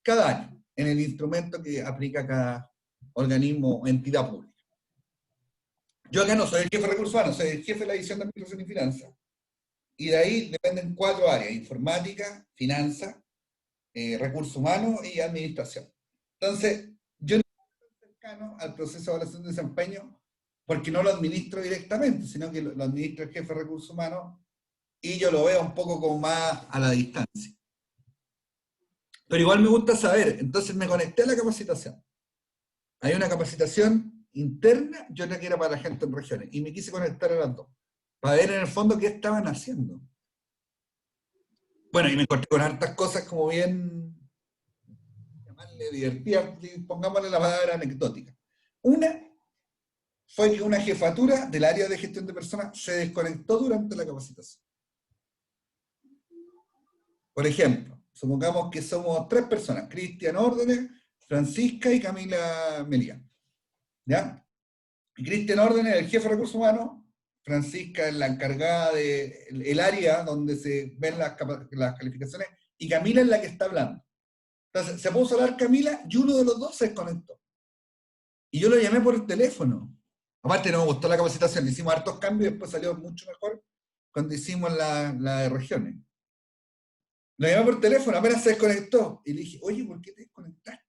cada año en el instrumento que aplica cada organismo o entidad pública. Yo acá no soy el jefe de recursos humanos, soy el jefe de la división de administración y finanzas. Y de ahí dependen 4 áreas: informática, finanzas, recursos humanos y administración. Entonces, yo no estoy cercano al proceso de evaluación de desempeño porque no lo administro directamente, sino que lo administra el jefe de recursos humanos y yo lo veo un poco como más a la distancia. Pero igual me gusta saber, entonces me conecté a la capacitación. Hay una capacitación interna y otra que era para la gente en regiones, y me quise conectar a las dos, para ver en el fondo qué estaban haciendo. Bueno, y me encontré con hartas cosas como bien, llamarle divertidas, pongámosle la palabra anecdótica. Una fue que una jefatura del área de gestión de personas se desconectó durante la capacitación. Por ejemplo, supongamos que somos 3 personas, Cristian Órdenes, Francisca y Camila Melía. ¿Ya? Y Cristian Órdenes es el jefe de recursos humanos, Francisca es la encargada del área donde se ven las calificaciones, y Camila es la que está hablando. Entonces, se puso a hablar Camila y uno de los dos se desconectó. Y yo lo llamé por el teléfono. Aparte no me gustó la capacitación, le hicimos hartos cambios y después salió mucho mejor cuando hicimos la de regiones. Lo llamé por teléfono, apenas se desconectó. Y le dije, oye, ¿por qué te desconectaste?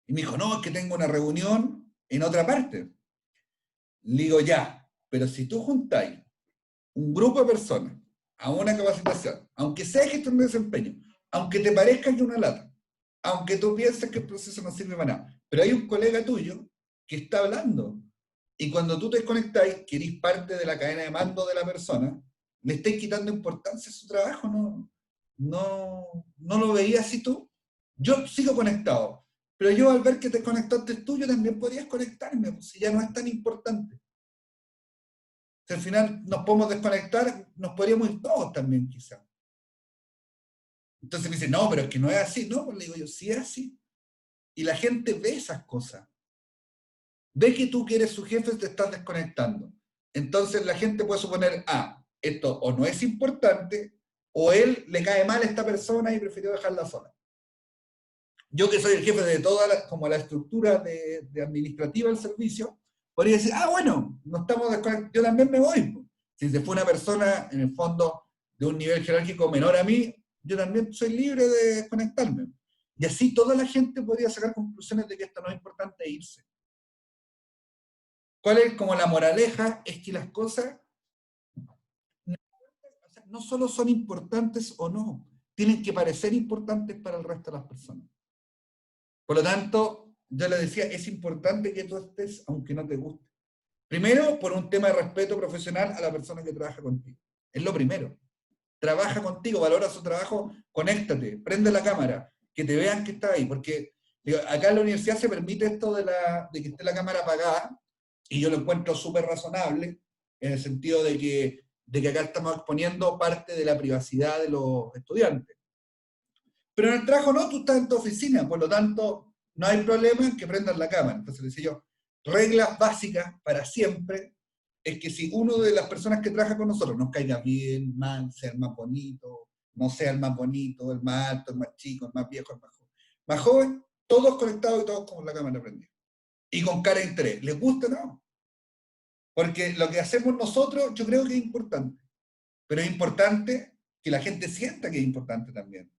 Y me dijo, no, es que tengo una reunión en otra parte. Le digo, ya, pero si tú juntáis un grupo de personas a una capacitación, aunque sea gestión de desempeño, aunque te parezca que una lata, aunque tú pienses que el proceso no sirve para nada, pero hay un colega tuyo que está hablando. Y cuando tú te desconectáis, que eres parte de la cadena de mando de la persona, le estáis quitando importancia a su trabajo, no lo veías así tú. Yo sigo conectado, pero yo al ver que te desconectaste tú, yo también podría conectarme, pues si ya no es tan importante. Si al final nos podemos desconectar, nos podríamos ir todos también, quizás. Entonces me dice, no, pero es que no es así. No, pues le digo yo, sí es así. Y la gente ve esas cosas. Ve que tú que eres su jefe te estás desconectando. Entonces la gente puede suponer, esto o no es importante, o él le cae mal a esta persona y prefirió dejarla sola. Yo que soy el jefe de toda como la estructura de administrativa del servicio, podría decir, bueno, no estamos desconectados, yo también me voy. Si se fue una persona, en el fondo, de un nivel jerárquico menor a mí, yo también soy libre de desconectarme. Y así toda la gente podría sacar conclusiones de que esto no es importante e irse. ¿Cuál es como la moraleja? Es que las cosas no solo son importantes o no, tienen que parecer importantes para el resto de las personas. Por lo tanto, yo le decía, es importante que tú estés, aunque no te guste. Primero, por un tema de respeto profesional a la persona que trabaja contigo. Es lo primero. Trabaja contigo, valora su trabajo, conéctate, prende la cámara, que te vean que está ahí, porque digo, acá en la universidad se permite esto de que esté la cámara apagada, y yo lo encuentro súper razonable, en el sentido de que acá estamos exponiendo parte de la privacidad de los estudiantes. Pero en el trabajo no, tú estás en tu oficina, por lo tanto, no hay problema en que prendan la cámara. Entonces le decía yo, reglas básicas para siempre, es que si uno de las personas que trabaja con nosotros nos caiga bien, mal, sea el más bonito, no sea el más bonito, el más alto, el más chico, el más viejo, el más joven, todos conectados y todos con la cámara prendida. Y con cara de interés. ¿Les gusta o no? Porque lo que hacemos nosotros yo creo que es importante. Pero es importante que la gente sienta que es importante también.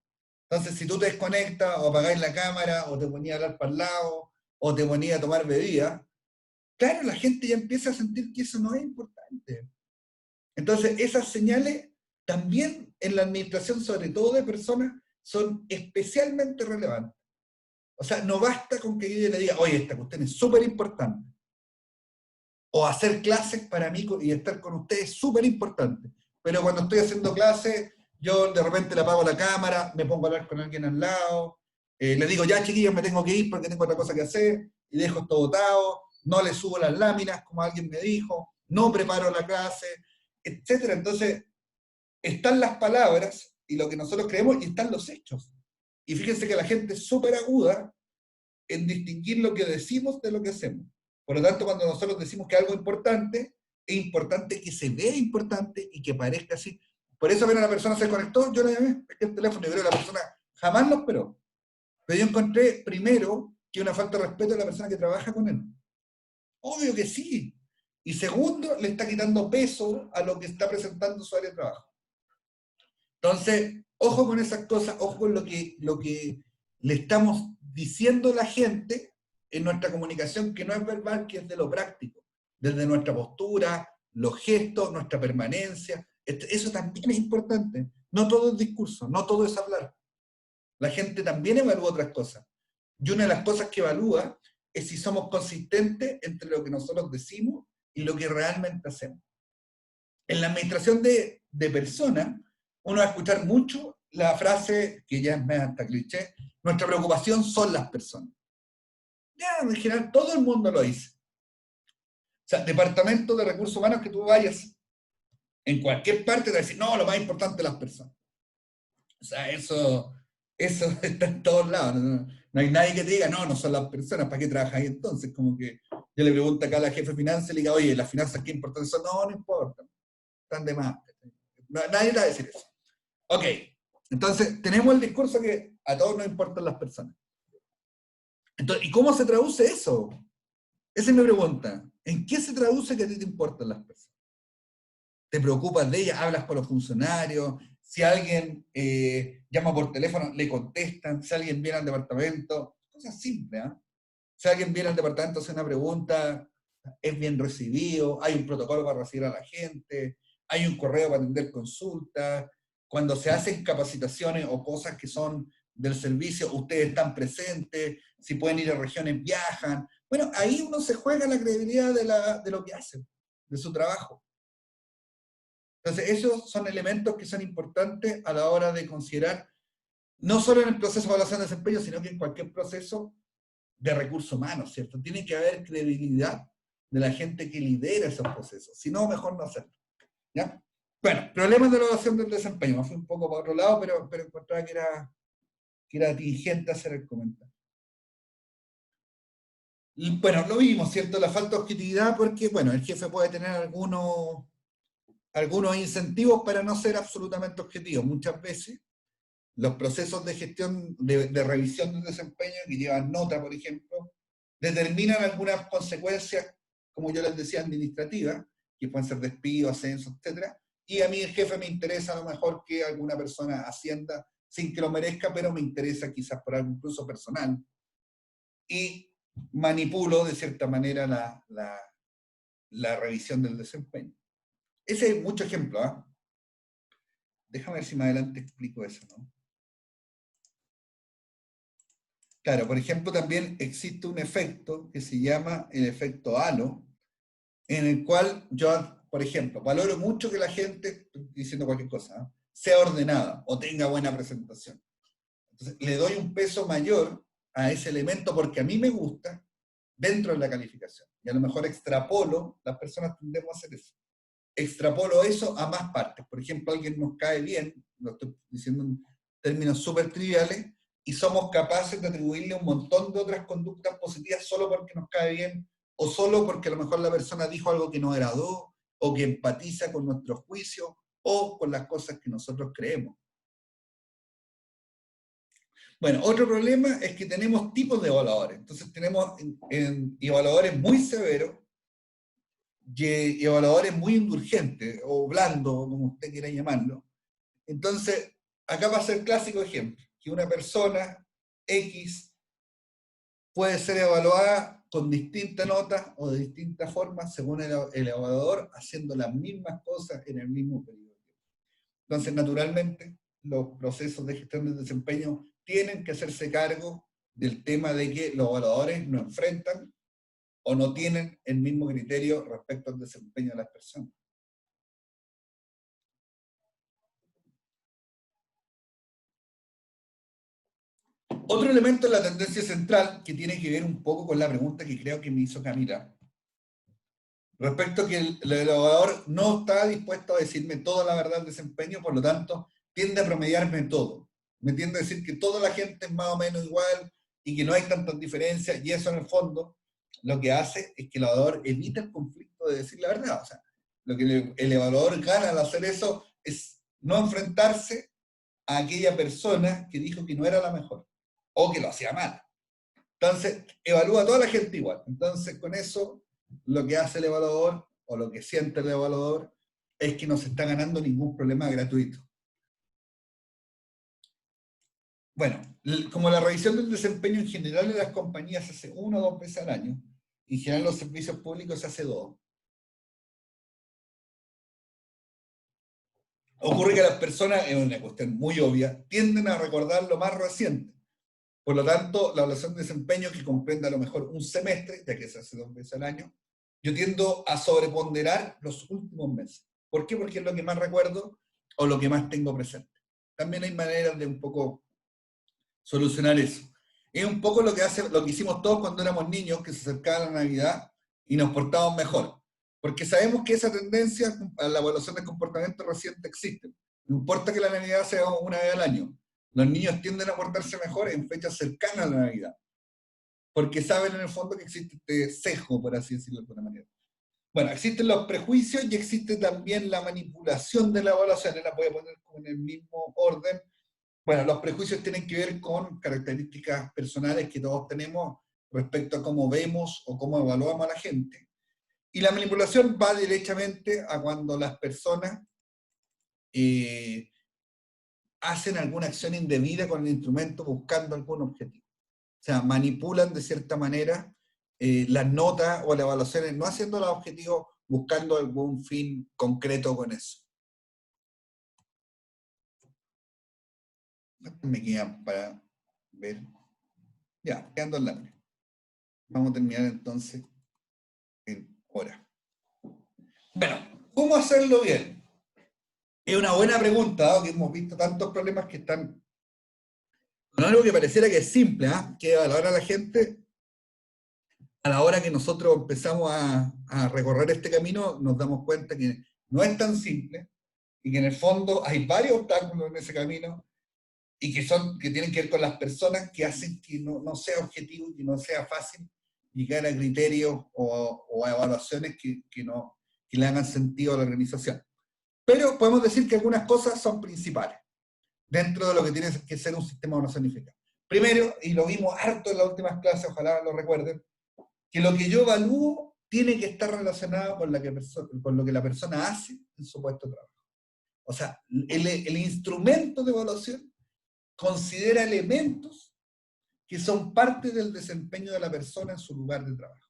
Entonces, si tú te desconectas, o apagáis la cámara, o te ponías a hablar para el lado, o te ponías a tomar bebida, claro, la gente ya empieza a sentir que eso no es importante. Entonces, esas señales también en la administración, sobre todo de personas, son especialmente relevantes. O sea, no basta con que yo le diga, oye, esta cuestión es súper importante. O hacer clases para mí y estar con ustedes es súper importante. Pero cuando estoy haciendo clases, yo de repente le apago la cámara, me pongo a hablar con alguien al lado, le digo, ya chiquillos, me tengo que ir porque tengo otra cosa que hacer, y dejo esto botado, no le subo las láminas, como alguien me dijo, no preparo la clase, etc. Entonces, están las palabras y lo que nosotros creemos, y están los hechos. Y fíjense que la gente es súper aguda en distinguir lo que decimos de lo que hacemos. Por lo tanto, cuando nosotros decimos que algo importante, es importante que se vea importante y que parezca así. Por eso, ven a la persona se conectó, yo la llamé, pegué el teléfono y creo que la persona jamás lo esperó. Pero yo encontré, primero, que una falta de respeto a la persona que trabaja con él. Obvio que sí. Y segundo, le está quitando peso a lo que está presentando su área de trabajo. Entonces, ojo con esas cosas, ojo con lo que le estamos diciendo a la gente en nuestra comunicación, que no es verbal, que es de lo práctico. Desde nuestra postura, los gestos, nuestra permanencia. Eso también es importante. No todo es discurso, no todo es hablar. La gente también evalúa otras cosas. Y una de las cosas que evalúa es si somos consistentes entre lo que nosotros decimos y lo que realmente hacemos. En la administración de personas, uno va a escuchar mucho la frase, que ya es hasta cliché, nuestra preocupación son las personas. Ya, en general, todo el mundo lo dice. O sea, departamento de recursos humanos que tú vayas, en cualquier parte te va a decir, no, lo más importante es las personas. O sea, eso está en todos lados. No hay nadie que te diga, no son las personas, ¿para qué trabajas ahí entonces? Como que yo le pregunto acá a la jefe de finanzas y le digo, oye, ¿las finanzas qué importantes son? No importa, están de más. Nadie te va a decir eso. Ok, entonces tenemos el discurso que a todos nos importan las personas. Entonces, ¿y cómo se traduce eso? Esa es mi pregunta. ¿En qué se traduce que a ti te importan las personas? ¿Te preocupas de ellas? ¿Hablas con los funcionarios? Si alguien llama por teléfono, le contestan. Si alguien viene al departamento, cosas simples, ¿eh? Si alguien viene al departamento, hace una pregunta, es bien recibido, hay un protocolo para recibir a la gente, hay un correo para atender consultas. Cuando se hacen capacitaciones o cosas que son del servicio, ustedes están presentes, si pueden ir a regiones, viajan, Bueno, ahí uno se juega la credibilidad de lo que hace, de su trabajo. Entonces, esos son elementos que son importantes a la hora de considerar, no solo en el proceso de evaluación de desempeño, sino que en cualquier proceso de recursos humanos, ¿cierto? Tiene que haber credibilidad de la gente que lidera esos procesos. Si no, mejor no hacerlo. ¿Ya? Bueno, problemas de la evaluación del desempeño. Me fui un poco para otro lado, pero encontraba que era atingente hacer el comentario. Y bueno, lo vimos, ¿cierto? La falta de objetividad, porque, bueno, el jefe puede tener algunos incentivos para no ser absolutamente objetivo. Muchas veces los procesos de gestión, de revisión del desempeño, que llevan nota, por ejemplo, determinan algunas consecuencias, como yo les decía, administrativas, que pueden ser despidos, ascensos, etc. Y a mí el jefe me interesa a lo mejor que alguna persona ascienda sin que lo merezca, pero me interesa quizás por algo incluso personal. Y manipulo de cierta manera la revisión del desempeño. Ese es mucho ejemplo, ¿eh? Déjame ver si más adelante explico eso, ¿no? Claro, por ejemplo, también existe un efecto que se llama el efecto halo, en el cual yo, por ejemplo, valoro mucho que la gente, diciendo cualquier cosa, ¿eh?, sea ordenada o tenga buena presentación. Entonces, le doy un peso mayor a ese elemento porque a mí me gusta dentro de la calificación. Y a lo mejor extrapolo, las personas tendemos a hacer eso. Extrapolo eso a más partes. Por ejemplo, alguien nos cae bien, lo estoy diciendo en términos súper triviales, y somos capaces de atribuirle un montón de otras conductas positivas solo porque nos cae bien, o solo porque a lo mejor la persona dijo algo que nos agradó, o que empatiza con nuestros juicios, o con las cosas que nosotros creemos. Bueno, otro problema es que tenemos tipos de evaluadores. Entonces tenemos evaluadores muy severos y evaluadores muy indulgentes, o blandos, como usted quiera llamarlo. Entonces, acá va a ser el clásico ejemplo, que una persona X puede ser evaluada con distintas notas o de distintas formas según el evaluador, haciendo las mismas cosas en el mismo periodo. Entonces, naturalmente, los procesos de gestión del desempeño tienen que hacerse cargo del tema de que los evaluadores no enfrentan o no tienen el mismo criterio respecto al desempeño de las personas. Otro elemento es la tendencia central, que tiene que ver un poco con la pregunta que creo que me hizo Camila, respecto a que el evaluador no está dispuesto a decirme toda la verdad del desempeño, por lo tanto, tiende a promediarme todo. Me tiende a decir que toda la gente es más o menos igual y que no hay tantas diferencias, y eso en el fondo lo que hace es que el evaluador evita el conflicto de decir la verdad. O sea, lo que el evaluador gana al hacer eso es no enfrentarse a aquella persona que dijo que no era la mejor o que lo hacía mal. Entonces, evalúa a toda la gente igual. Entonces, con eso, lo que hace el evaluador, o lo que siente el evaluador, es que no se está ganando ningún problema gratuito. Bueno, como la revisión del desempeño en general de las compañías se hace 1 o 2 veces al año, en general los servicios públicos se hace 2. Ocurre que las personas, es una cuestión muy obvia, tienden a recordar lo más reciente. Por lo tanto, la evaluación de desempeño, que comprende a lo mejor un semestre, ya que se hace 2 veces al año, yo tiendo a sobreponderar los últimos meses. ¿Por qué? Porque es lo que más recuerdo o lo que más tengo presente. También hay maneras de un poco solucionar eso. Es un poco lo que hicimos todos cuando éramos niños, que se acercaba la Navidad y nos portábamos mejor. Porque sabemos que esa tendencia a la evaluación del comportamiento reciente existe. No importa que la Navidad sea 1 vez al año. Los niños tienden a portarse mejor en fechas cercanas a la Navidad, porque saben en el fondo que existe este sesgo, por así decirlo de alguna manera. Bueno, existen los prejuicios y existe también la manipulación de la evaluación. La voy a poner en el mismo orden. Bueno, los prejuicios tienen que ver con características personales que todos tenemos respecto a cómo vemos o cómo evaluamos a la gente. Y la manipulación va directamente a cuando las personas hacen alguna acción indebida con el instrumento buscando algún objetivo. O sea, manipulan de cierta manera las notas o las evaluaciones, no haciendo los objetivos, buscando algún fin concreto con eso. Me quedan para ver. Ya, quedando en la. Vamos a terminar entonces en hora. Bueno, ¿cómo hacerlo bien? Es una buena pregunta, dado que hemos visto tantos problemas que están con algo que pareciera que es simple, que a la hora de la gente, a la hora que nosotros empezamos a recorrer este camino, nos damos cuenta que no es tan simple y que en el fondo hay varios obstáculos en ese camino y que tienen que ver con las personas que hacen que no sea objetivo y que no sea fácil llegar a criterios o a evaluaciones que le hagan sentido a la organización. Pero podemos decir que algunas cosas son principales dentro de lo que tiene que ser un sistema de evaluación eficaz. Primero, y lo vimos harto en las últimas clases, ojalá lo recuerden, que lo que yo evalúo tiene que estar relacionado con lo que la persona hace en su puesto de trabajo. O sea, el instrumento de evaluación considera elementos que son parte del desempeño de la persona en su lugar de trabajo.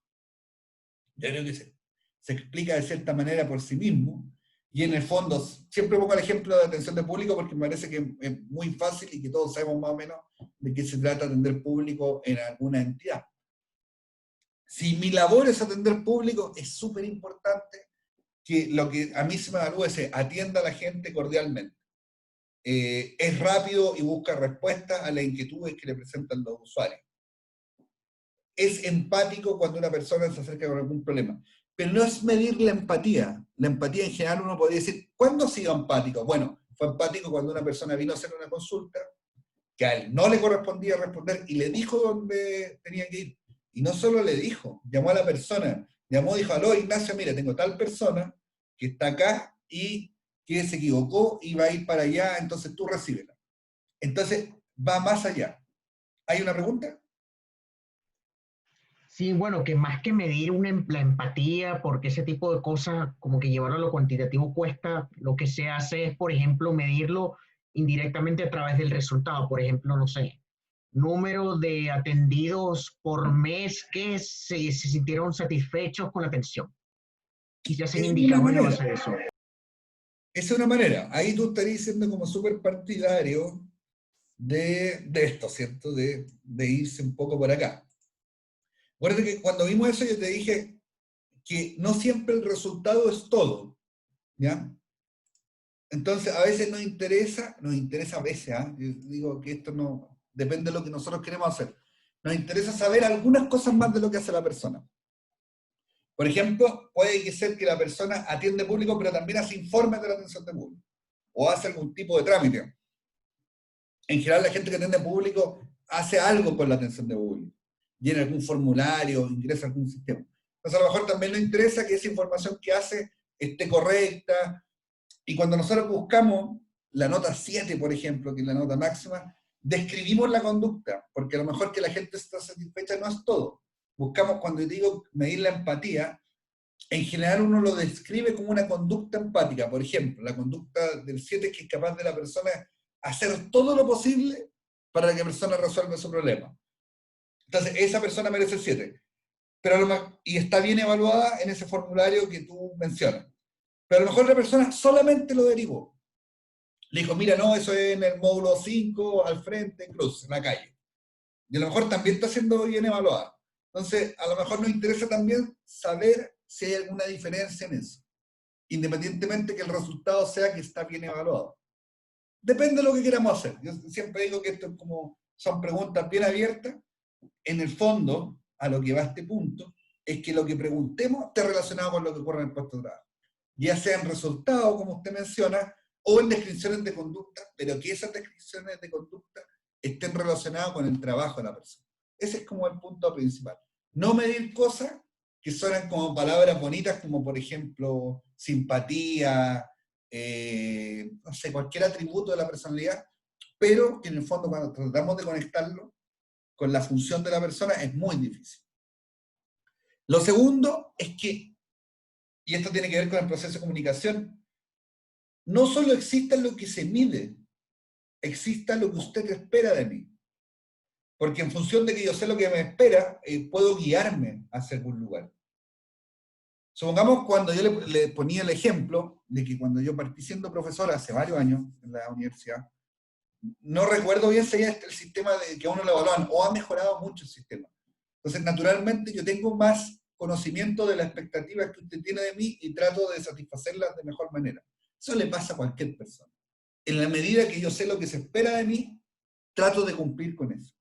Yo creo que se explica de cierta manera por sí mismo, y en el fondo, siempre pongo el ejemplo de atención de público porque me parece que es muy fácil y que todos sabemos más o menos de qué se trata atender público en alguna entidad. Si mi labor es atender público, es súper importante que lo que a mí se me evalúe es atienda a la gente cordialmente. Es rápido y busca respuestas a las inquietudes que le presentan los usuarios. Es empático cuando una persona se acerca con algún problema. Pero no es medir la empatía. La empatía en general uno podría decir, ¿cuándo ha sido empático? Bueno, fue empático cuando una persona vino a hacer una consulta, que a él no le correspondía responder, y le dijo dónde tenía que ir. Y no solo le dijo, llamó a la persona, llamó y dijo, aló Ignacio, mira, tengo tal persona que está acá y que se equivocó y va a ir para allá, entonces tú recíbela. Entonces, va más allá. ¿Hay una pregunta? Sí, bueno, que más que medir la empatía, porque ese tipo de cosas, como que llevarlo a lo cuantitativo cuesta, lo que se hace es, por ejemplo, medirlo indirectamente a través del resultado. Por ejemplo, no sé, número de atendidos por mes que se sintieron satisfechos con la atención. Y se hacen Es una indicadores a manera. base de eso. Esa es una manera. Ahí tú estarías siendo como súper partidario de esto, ¿cierto? De irse un poco por acá. Acuérdate que cuando vimos eso yo te dije que no siempre el resultado es todo, ¿ya? Entonces a veces nos interesa a veces, yo digo que esto no, depende de lo que nosotros queremos hacer. Nos interesa saber algunas cosas más de lo que hace la persona. Por ejemplo, puede que ser que la persona atiende público, pero también hace informes de la atención de público, o hace algún tipo de trámite. En general la gente que atiende público hace algo con la atención de público. Llena algún formulario, ingresa a algún sistema. Entonces a lo mejor también nos interesa que esa información que hace esté correcta, y cuando nosotros buscamos la nota 7, por ejemplo, que es la nota máxima, describimos la conducta, porque a lo mejor que la gente está satisfecha no es todo. Buscamos, cuando digo medir la empatía, en general uno lo describe como una conducta empática. Por ejemplo, la conducta del 7 es que es capaz de la persona hacer todo lo posible para que la persona resuelva su problema. Entonces, esa persona merece el 7. Y está bien evaluada en ese formulario que tú mencionas. Pero a lo mejor la persona solamente lo derivó. Le dijo, mira, no, eso es en el módulo 5, al frente, cruz, en la calle. Y a lo mejor también está siendo bien evaluada. Entonces, a lo mejor nos interesa también saber si hay alguna diferencia en eso. Independientemente que el resultado sea que está bien evaluado. Depende de lo que queramos hacer. Yo siempre digo que esto es como, son preguntas bien abiertas. En el fondo, a lo que va a este punto, es que lo que preguntemos esté relacionado con lo que ocurre en el puesto de trabajo. Ya sea en resultados, como usted menciona, o en descripciones de conducta, pero que esas descripciones de conducta estén relacionadas con el trabajo de la persona. Ese es como el punto principal. No medir cosas que suenan como palabras bonitas, como por ejemplo, simpatía, no sé, cualquier atributo de la personalidad, pero que en el fondo cuando tratamos de conectarlo con la función de la persona es muy difícil. Lo segundo es que, y esto tiene que ver con el proceso de comunicación, no solo exista lo que se mide, exista lo que usted espera de mí. Porque en función de que yo sé lo que me espera, puedo guiarme hacia algún lugar. Supongamos cuando yo le ponía el ejemplo de que cuando yo partí siendo profesor hace varios años en la universidad, no recuerdo bien si ya el sistema de que a uno le evaluaban, o ha mejorado mucho el sistema. Entonces, naturalmente, yo tengo más conocimiento de las expectativas que usted tiene de mí y trato de satisfacerlas de mejor manera. Eso le pasa a cualquier persona. En la medida que yo sé lo que se espera de mí, trato de cumplir con eso.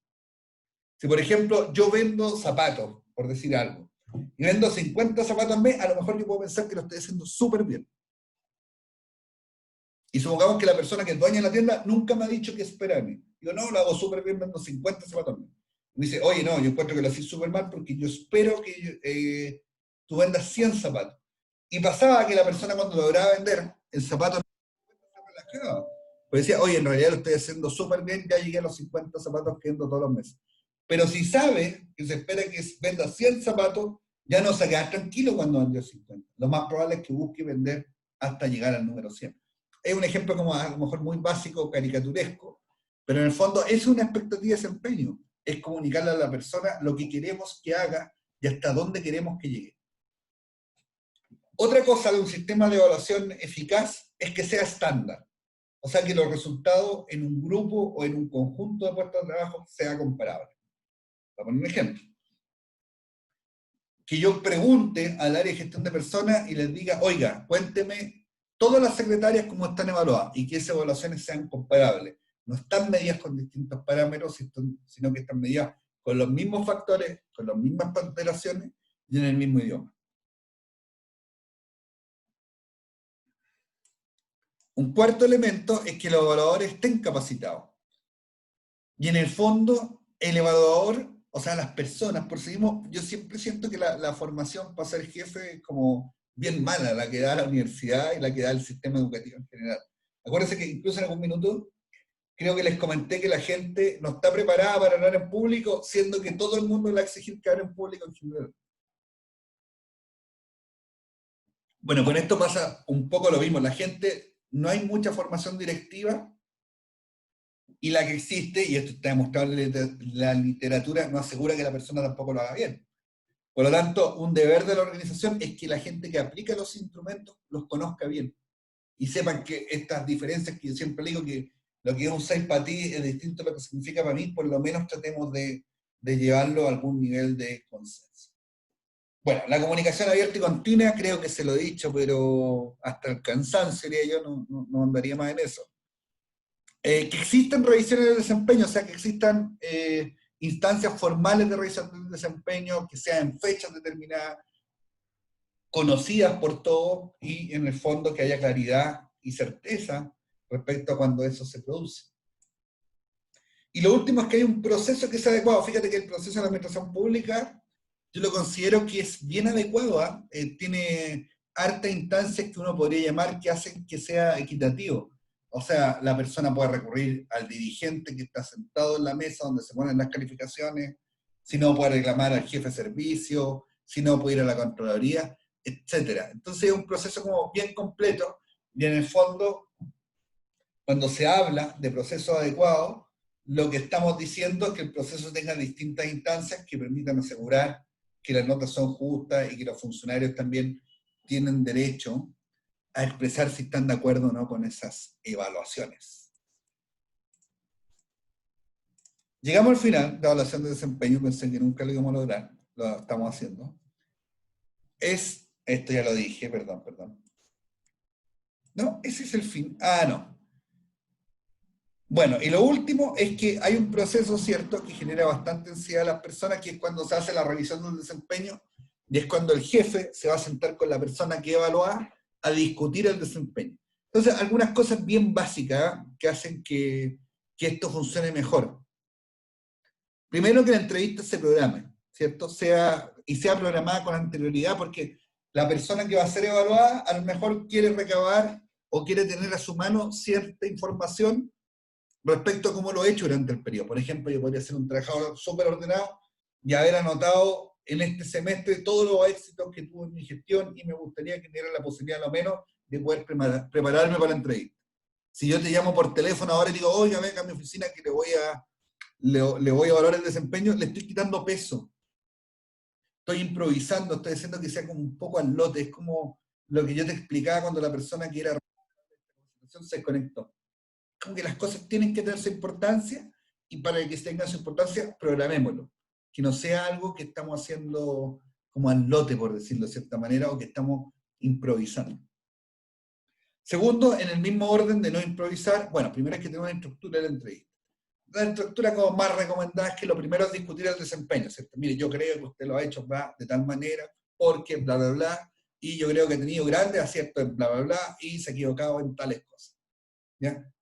Si, por ejemplo, yo vendo zapatos, por decir algo, y vendo 50 zapatos al mes, a lo mejor yo puedo pensar que lo estoy haciendo súper bien. Y supongamos que la persona que es dueña de la tienda nunca me ha dicho qué espera de mí. Digo, no, lo hago súper bien, vendo 50 zapatos al mes. Me dice, oye, no, yo encuentro que lo haces súper mal porque yo espero que tú vendas 100 zapatos. Y pasaba que la persona cuando lograba vender el zapato se relajaba. Pues decía, oye, en realidad lo estoy haciendo súper bien, ya llegué a los 50 zapatos que vendo todos los meses. Pero si sabe que se espera que venda 100 zapatos, ya no se queda tranquilo cuando vendió 50. Lo más probable es que busque vender hasta llegar al número 100. Es un ejemplo como a lo mejor muy básico, caricaturesco, pero en el fondo es una expectativa de desempeño. Es comunicarle a la persona lo que queremos que haga y hasta dónde queremos que llegue. Otra cosa de un sistema de evaluación eficaz es que sea estándar. O sea, que los resultados en un grupo o en un conjunto de puestos de trabajo sean comparables. Voy a poner un ejemplo. Que yo pregunte al área de gestión de personas y les diga, oiga, cuénteme todas las secretarias cómo están evaluadas y que esas evaluaciones sean comparables. No están medidas con distintos parámetros, sino que están medidas con los mismos factores, con las mismas ponderaciones y en el mismo idioma. Un cuarto elemento es que los evaluadores estén capacitados. Y en el fondo, el evaluador, o sea, las personas, por sí mismo, yo siempre siento que la formación para ser jefe es como bien mala, la que da la universidad y la que da el sistema educativo en general. Acuérdense que incluso en algún minuto, creo que les comenté que la gente no está preparada para hablar en público, siendo que todo el mundo le va a exigir que hable en público en general. Bueno, con esto pasa un poco lo mismo. La gente, no hay mucha formación directiva, y la que existe, y esto está demostrado en la literatura, no asegura que la persona tampoco lo haga bien. Por lo tanto, un deber de la organización es que la gente que aplica los instrumentos los conozca bien. Y sepan que estas diferencias que yo siempre digo, que lo que es un 6 para ti es distinto a lo que significa para mí, por lo menos tratemos de llevarlo a algún nivel de consenso. Bueno, la comunicación abierta y continua, creo que se lo he dicho, pero hasta el cansancio, diría yo, no andaría más en eso. Que existan revisiones de desempeño, o sea, que existan instancias formales de revisión del desempeño, que sean en fechas determinadas, conocidas por todos, y en el fondo que haya claridad y certeza respecto a cuando eso se produce. Y lo último es que hay un proceso que es adecuado. Fíjate que el proceso de la administración pública, yo lo considero que es bien adecuado, ¿eh? Tiene hartas instancias que uno podría llamar que hacen que sea equitativo. O sea, la persona puede recurrir al dirigente que está sentado en la mesa donde se ponen las calificaciones, si no puede reclamar al jefe de servicio, si no puede ir a la Contraloría, etc. Entonces es un proceso como bien completo, y en el fondo, cuando se habla de proceso adecuado, lo que estamos diciendo es que el proceso tenga distintas instancias que permitan asegurar que las notas son justas y que los funcionarios también tienen derecho a expresar si están de acuerdo o no con esas evaluaciones. Llegamos al final de la evaluación de desempeño, pensé que nunca lo íbamos a lograr, lo estamos haciendo. Esto ya lo dije, perdón. No, ese es el fin. No. Bueno, y lo último es que hay un proceso, ¿cierto?, que genera bastante ansiedad a las personas, que es cuando se hace la revisión del desempeño, y es cuando el jefe se va a sentar con la persona que evalúa a discutir el desempeño. Entonces, algunas cosas bien básicas que hacen que esto funcione mejor. Primero, que la entrevista se programe, ¿cierto? Sea programada con anterioridad, porque la persona que va a ser evaluada a lo mejor quiere recabar o quiere tener a su mano cierta información respecto a cómo lo he hecho durante el periodo. Por ejemplo, yo podría ser un trabajador súper ordenado y haber anotado en este semestre todos los éxitos que tuve en mi gestión, y me gustaría que me diera la posibilidad, a lo menos, de poder prepararme para la entrevista. Si yo te llamo por teléfono ahora y digo, oiga, venga a mi oficina que le voy a evaluar el desempeño, le estoy quitando peso. Estoy improvisando, estoy haciendo que sea como un poco al lote. Es como lo que yo te explicaba cuando la persona que era se desconectó. Como que las cosas tienen que tener su importancia, y para que tengan su importancia, programémoslo. que no sea algo que estamos haciendo como al lote, por decirlo de cierta manera, o que estamos improvisando. Segundo, en el mismo orden de no improvisar, bueno, primero hay que tener una estructura de la entrevista. La estructura como más recomendada es que lo primero es discutir el desempeño, ¿cierto? Mire, yo creo que usted lo ha hecho de tal manera, porque bla, bla, bla, y yo creo que ha tenido grandes aciertos en bla, bla, bla, y se ha equivocado en tales cosas. ¿Ya?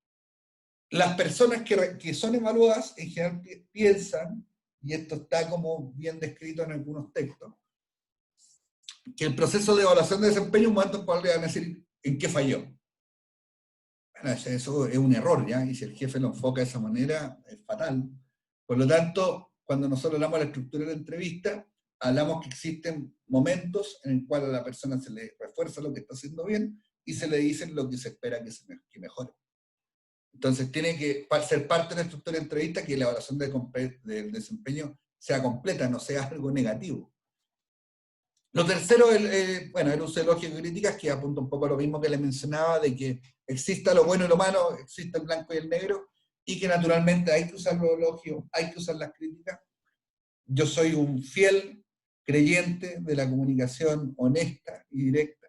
Las personas que son evaluadas en general piensan, y esto está como bien descrito en algunos textos, que el proceso de evaluación de desempeño un momento le van a decir en qué falló. Bueno, eso es un error, ¿ya? Y si el jefe lo enfoca de esa manera, es fatal. Por lo tanto, cuando nosotros hablamos de la estructura de la entrevista, hablamos que existen momentos en el cual a la persona se le refuerza lo que está haciendo bien y se le dice lo que se espera que mejore. Entonces tiene que ser parte de la estructura de entrevista que la evaluación del desempeño sea completa, no sea algo negativo. Lo tercero, bueno, el uso de lógica y críticas, que apunta un poco a lo mismo que le mencionaba, de que exista lo bueno y lo malo, existe el blanco y el negro, y que naturalmente hay que usar los elogios, hay que usar las críticas. Yo soy un fiel creyente de la comunicación honesta y directa.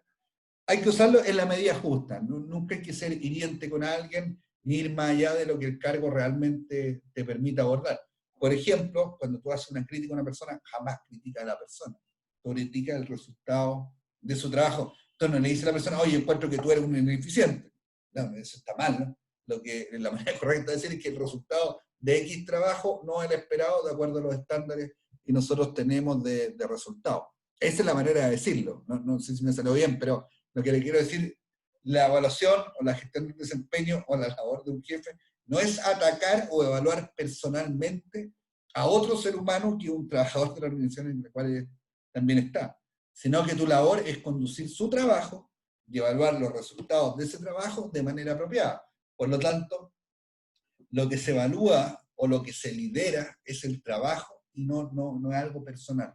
Hay que usarlo en la medida justa, nunca hay que ser hiriente con alguien, ni ir más allá de lo que el cargo realmente te permita abordar. Por ejemplo, cuando tú haces una crítica a una persona, jamás critica a la persona, tú criticas el resultado de su trabajo. Entonces no le dice a la persona, oye, encuentro que tú eres un ineficiente. No, eso está mal, ¿no? La manera correcta de decir es que el resultado de X trabajo no es el esperado de acuerdo a los estándares que nosotros tenemos de resultado. Esa es la manera de decirlo. No sé si me salió bien, pero lo que le quiero decir, la evaluación o la gestión del desempeño o la labor de un jefe no es atacar o evaluar personalmente a otro ser humano que un trabajador de la organización en la cual también está, sino que tu labor es conducir su trabajo y evaluar los resultados de ese trabajo de manera apropiada. Por lo tanto, lo que se evalúa o lo que se lidera es el trabajo y no es algo personal.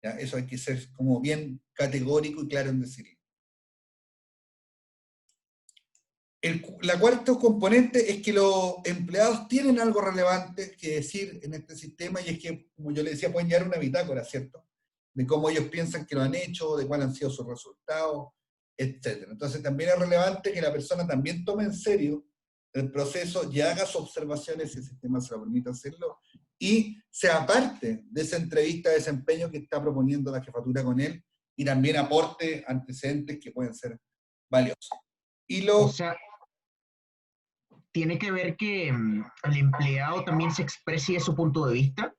¿Ya? Eso hay que ser como bien categórico y claro en decirlo. La cuarta componente es que los empleados tienen algo relevante que decir en este sistema, y es que, como yo le decía, pueden llevar una bitácora, ¿cierto? De cómo ellos piensan que lo han hecho, de cuáles han sido sus resultados, etc. Entonces también es relevante que la persona también tome en serio el proceso y haga sus observaciones, si el sistema se lo permite hacerlo, y sea parte de esa entrevista de desempeño que está proponiendo la jefatura con él, y también aporte antecedentes que pueden ser valiosos. O sea, tiene que ver que el empleado también se exprese de su punto de vista.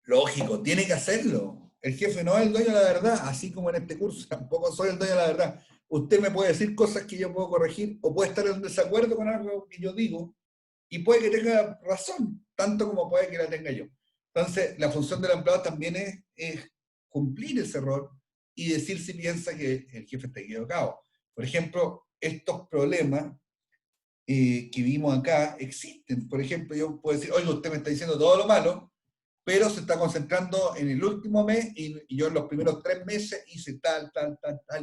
Lógico, tiene que hacerlo. El jefe no es el dueño de la verdad, así como en este curso, tampoco soy el dueño de la verdad. Usted me puede decir cosas que yo puedo corregir, o puede estar en desacuerdo con algo que yo digo, y puede que tenga razón, tanto como puede que la tenga yo. Entonces, la función del empleado también es cumplir ese rol y decir si piensa que el jefe está equivocado. Por ejemplo, estos problemas que vimos acá existen. Por ejemplo, yo puedo decir, oye, usted me está diciendo todo lo malo, pero se está concentrando en el último mes y yo en los primeros 3 meses hice tal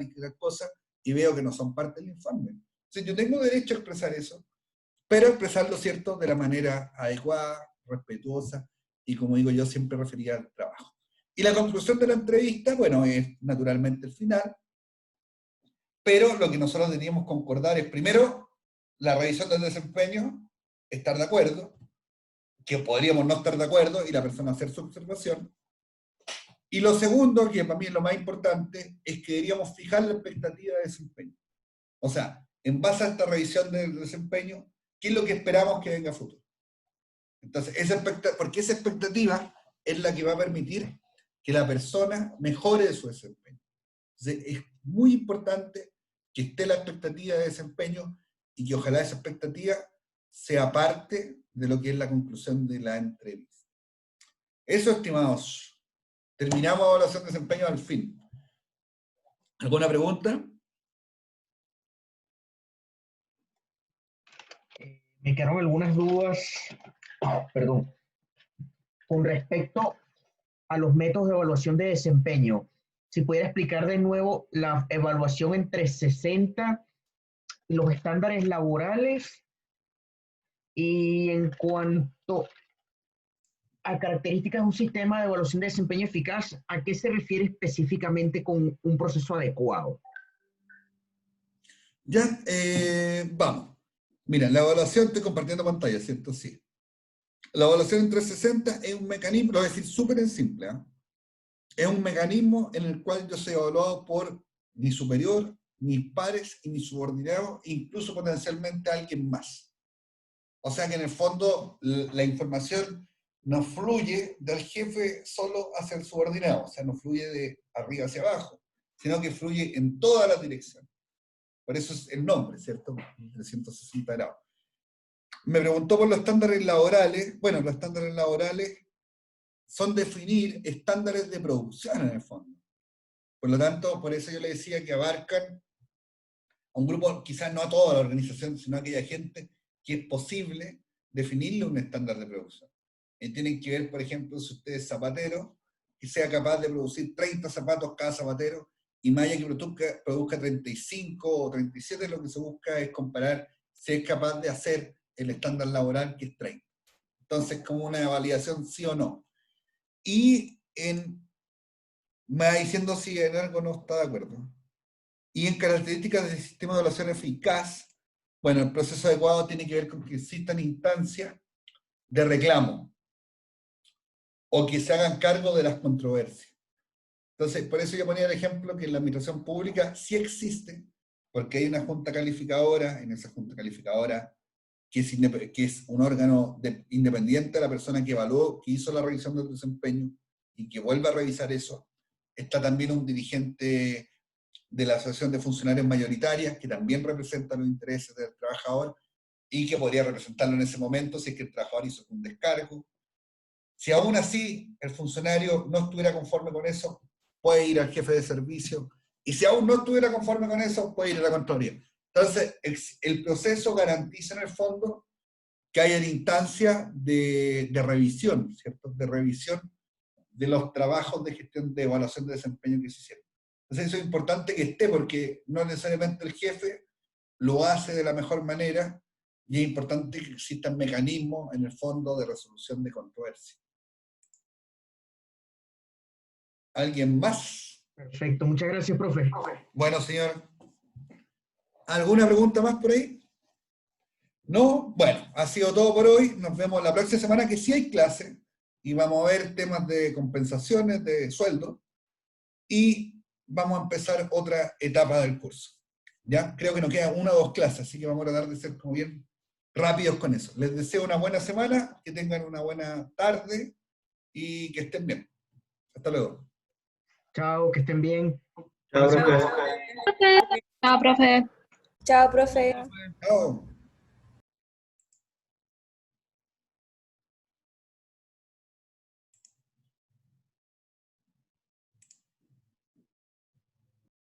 y tal cosa, y veo que no son parte del informe. Entonces yo tengo derecho a expresar eso, pero expresarlo, ¿cierto?, de la manera adecuada, respetuosa, y como digo yo, siempre referida al trabajo. Y la conclusión de la entrevista, bueno, es naturalmente el final, pero lo que nosotros deberíamos concordar es, primero, la revisión del desempeño, estar de acuerdo, que podríamos no estar de acuerdo y la persona hacer su observación. Y lo segundo, que para mí es lo más importante, es que deberíamos fijar la expectativa de desempeño. O sea, en base a esta revisión del desempeño, ¿qué es lo que esperamos que venga a futuro? Entonces, porque esa expectativa es la que va a permitir que la persona mejore su desempeño. Entonces, es muy importante que esté la expectativa de desempeño y que ojalá esa expectativa sea parte de lo que es la conclusión de la entrevista. Eso, estimados. Terminamos la evaluación de desempeño al fin. ¿Alguna pregunta? Me quedaron algunas dudas, perdón, con respecto a los métodos de evaluación de desempeño. Si pudiera explicar de nuevo la evaluación en 360, los estándares laborales, y en cuanto a características de un sistema de evaluación de desempeño eficaz, ¿a qué se refiere específicamente con un proceso adecuado? Ya, vamos. Mira, la evaluación, estoy compartiendo pantalla, ¿cierto? Sí. La evaluación en 360 es un mecanismo, lo voy a decir súper en simple, ¿eh? Es un mecanismo en el cual yo soy evaluado por mi superior, mis pares y mis subordinados, incluso potencialmente alguien más. O sea que en el fondo la información no fluye del jefe solo hacia el subordinado, o sea, no fluye de arriba hacia abajo, sino que fluye en toda la dirección. Por eso es el nombre, ¿cierto? 360 grados. Me preguntó por los estándares laborales. Bueno, los estándares laborales son definir estándares de producción en el fondo. Por lo tanto, por eso yo le decía que abarcan a un grupo, quizás no a toda la organización, sino a aquella gente que es posible definirle un estándar de producción. Tienen que ver, por ejemplo, si usted es zapatero, que sea capaz de producir 30 zapatos cada zapatero, y más allá que produzca 35 o 37, lo que se busca es comparar si es capaz de hacer el estándar laboral, que es 30. Entonces, como una validación sí o no. Y me va diciendo si en algo no está de acuerdo. Y en características del sistema de evaluación eficaz, bueno, el proceso adecuado tiene que ver con que existan instancias de reclamo o que se hagan cargo de las controversias. Entonces, por eso yo ponía el ejemplo que en la administración pública sí existe, porque hay una junta calificadora, en esa junta calificadora, que es un órgano independiente de la persona que evaluó, que hizo la revisión del desempeño y que vuelve a revisar eso. Está también un dirigente de la Asociación de Funcionarios Mayoritarias, que también representa los intereses del trabajador y que podría representarlo en ese momento si es que el trabajador hizo un descargo. Si aún así el funcionario no estuviera conforme con eso, puede ir al jefe de servicio, y si aún no estuviera conforme con eso, puede ir a la Contraloría. Entonces, el proceso garantiza en el fondo que haya instancia de revisión, ¿cierto? De revisión de los trabajos de gestión de evaluación de desempeño que se hicieron. Entonces eso es importante que esté, porque no necesariamente el jefe lo hace de la mejor manera, y es importante que existan mecanismos en el fondo de resolución de controversia. ¿Alguien más? Perfecto, muchas gracias, profe. Bueno, señor. ¿Alguna pregunta más por ahí? ¿No? Bueno, ha sido todo por hoy. Nos vemos la próxima semana, que sí hay clase, y vamos a ver temas de compensaciones, de sueldo, y vamos a empezar otra etapa del curso. ¿Ya? Creo que nos quedan 1 o 2 clases, así que vamos a tratar de ser como bien rápidos con eso. Les deseo una buena semana, que tengan una buena tarde y que estén bien. Hasta luego. Chao, que estén bien. Chao, profe. Chao, profe. Chao, profe. Chao.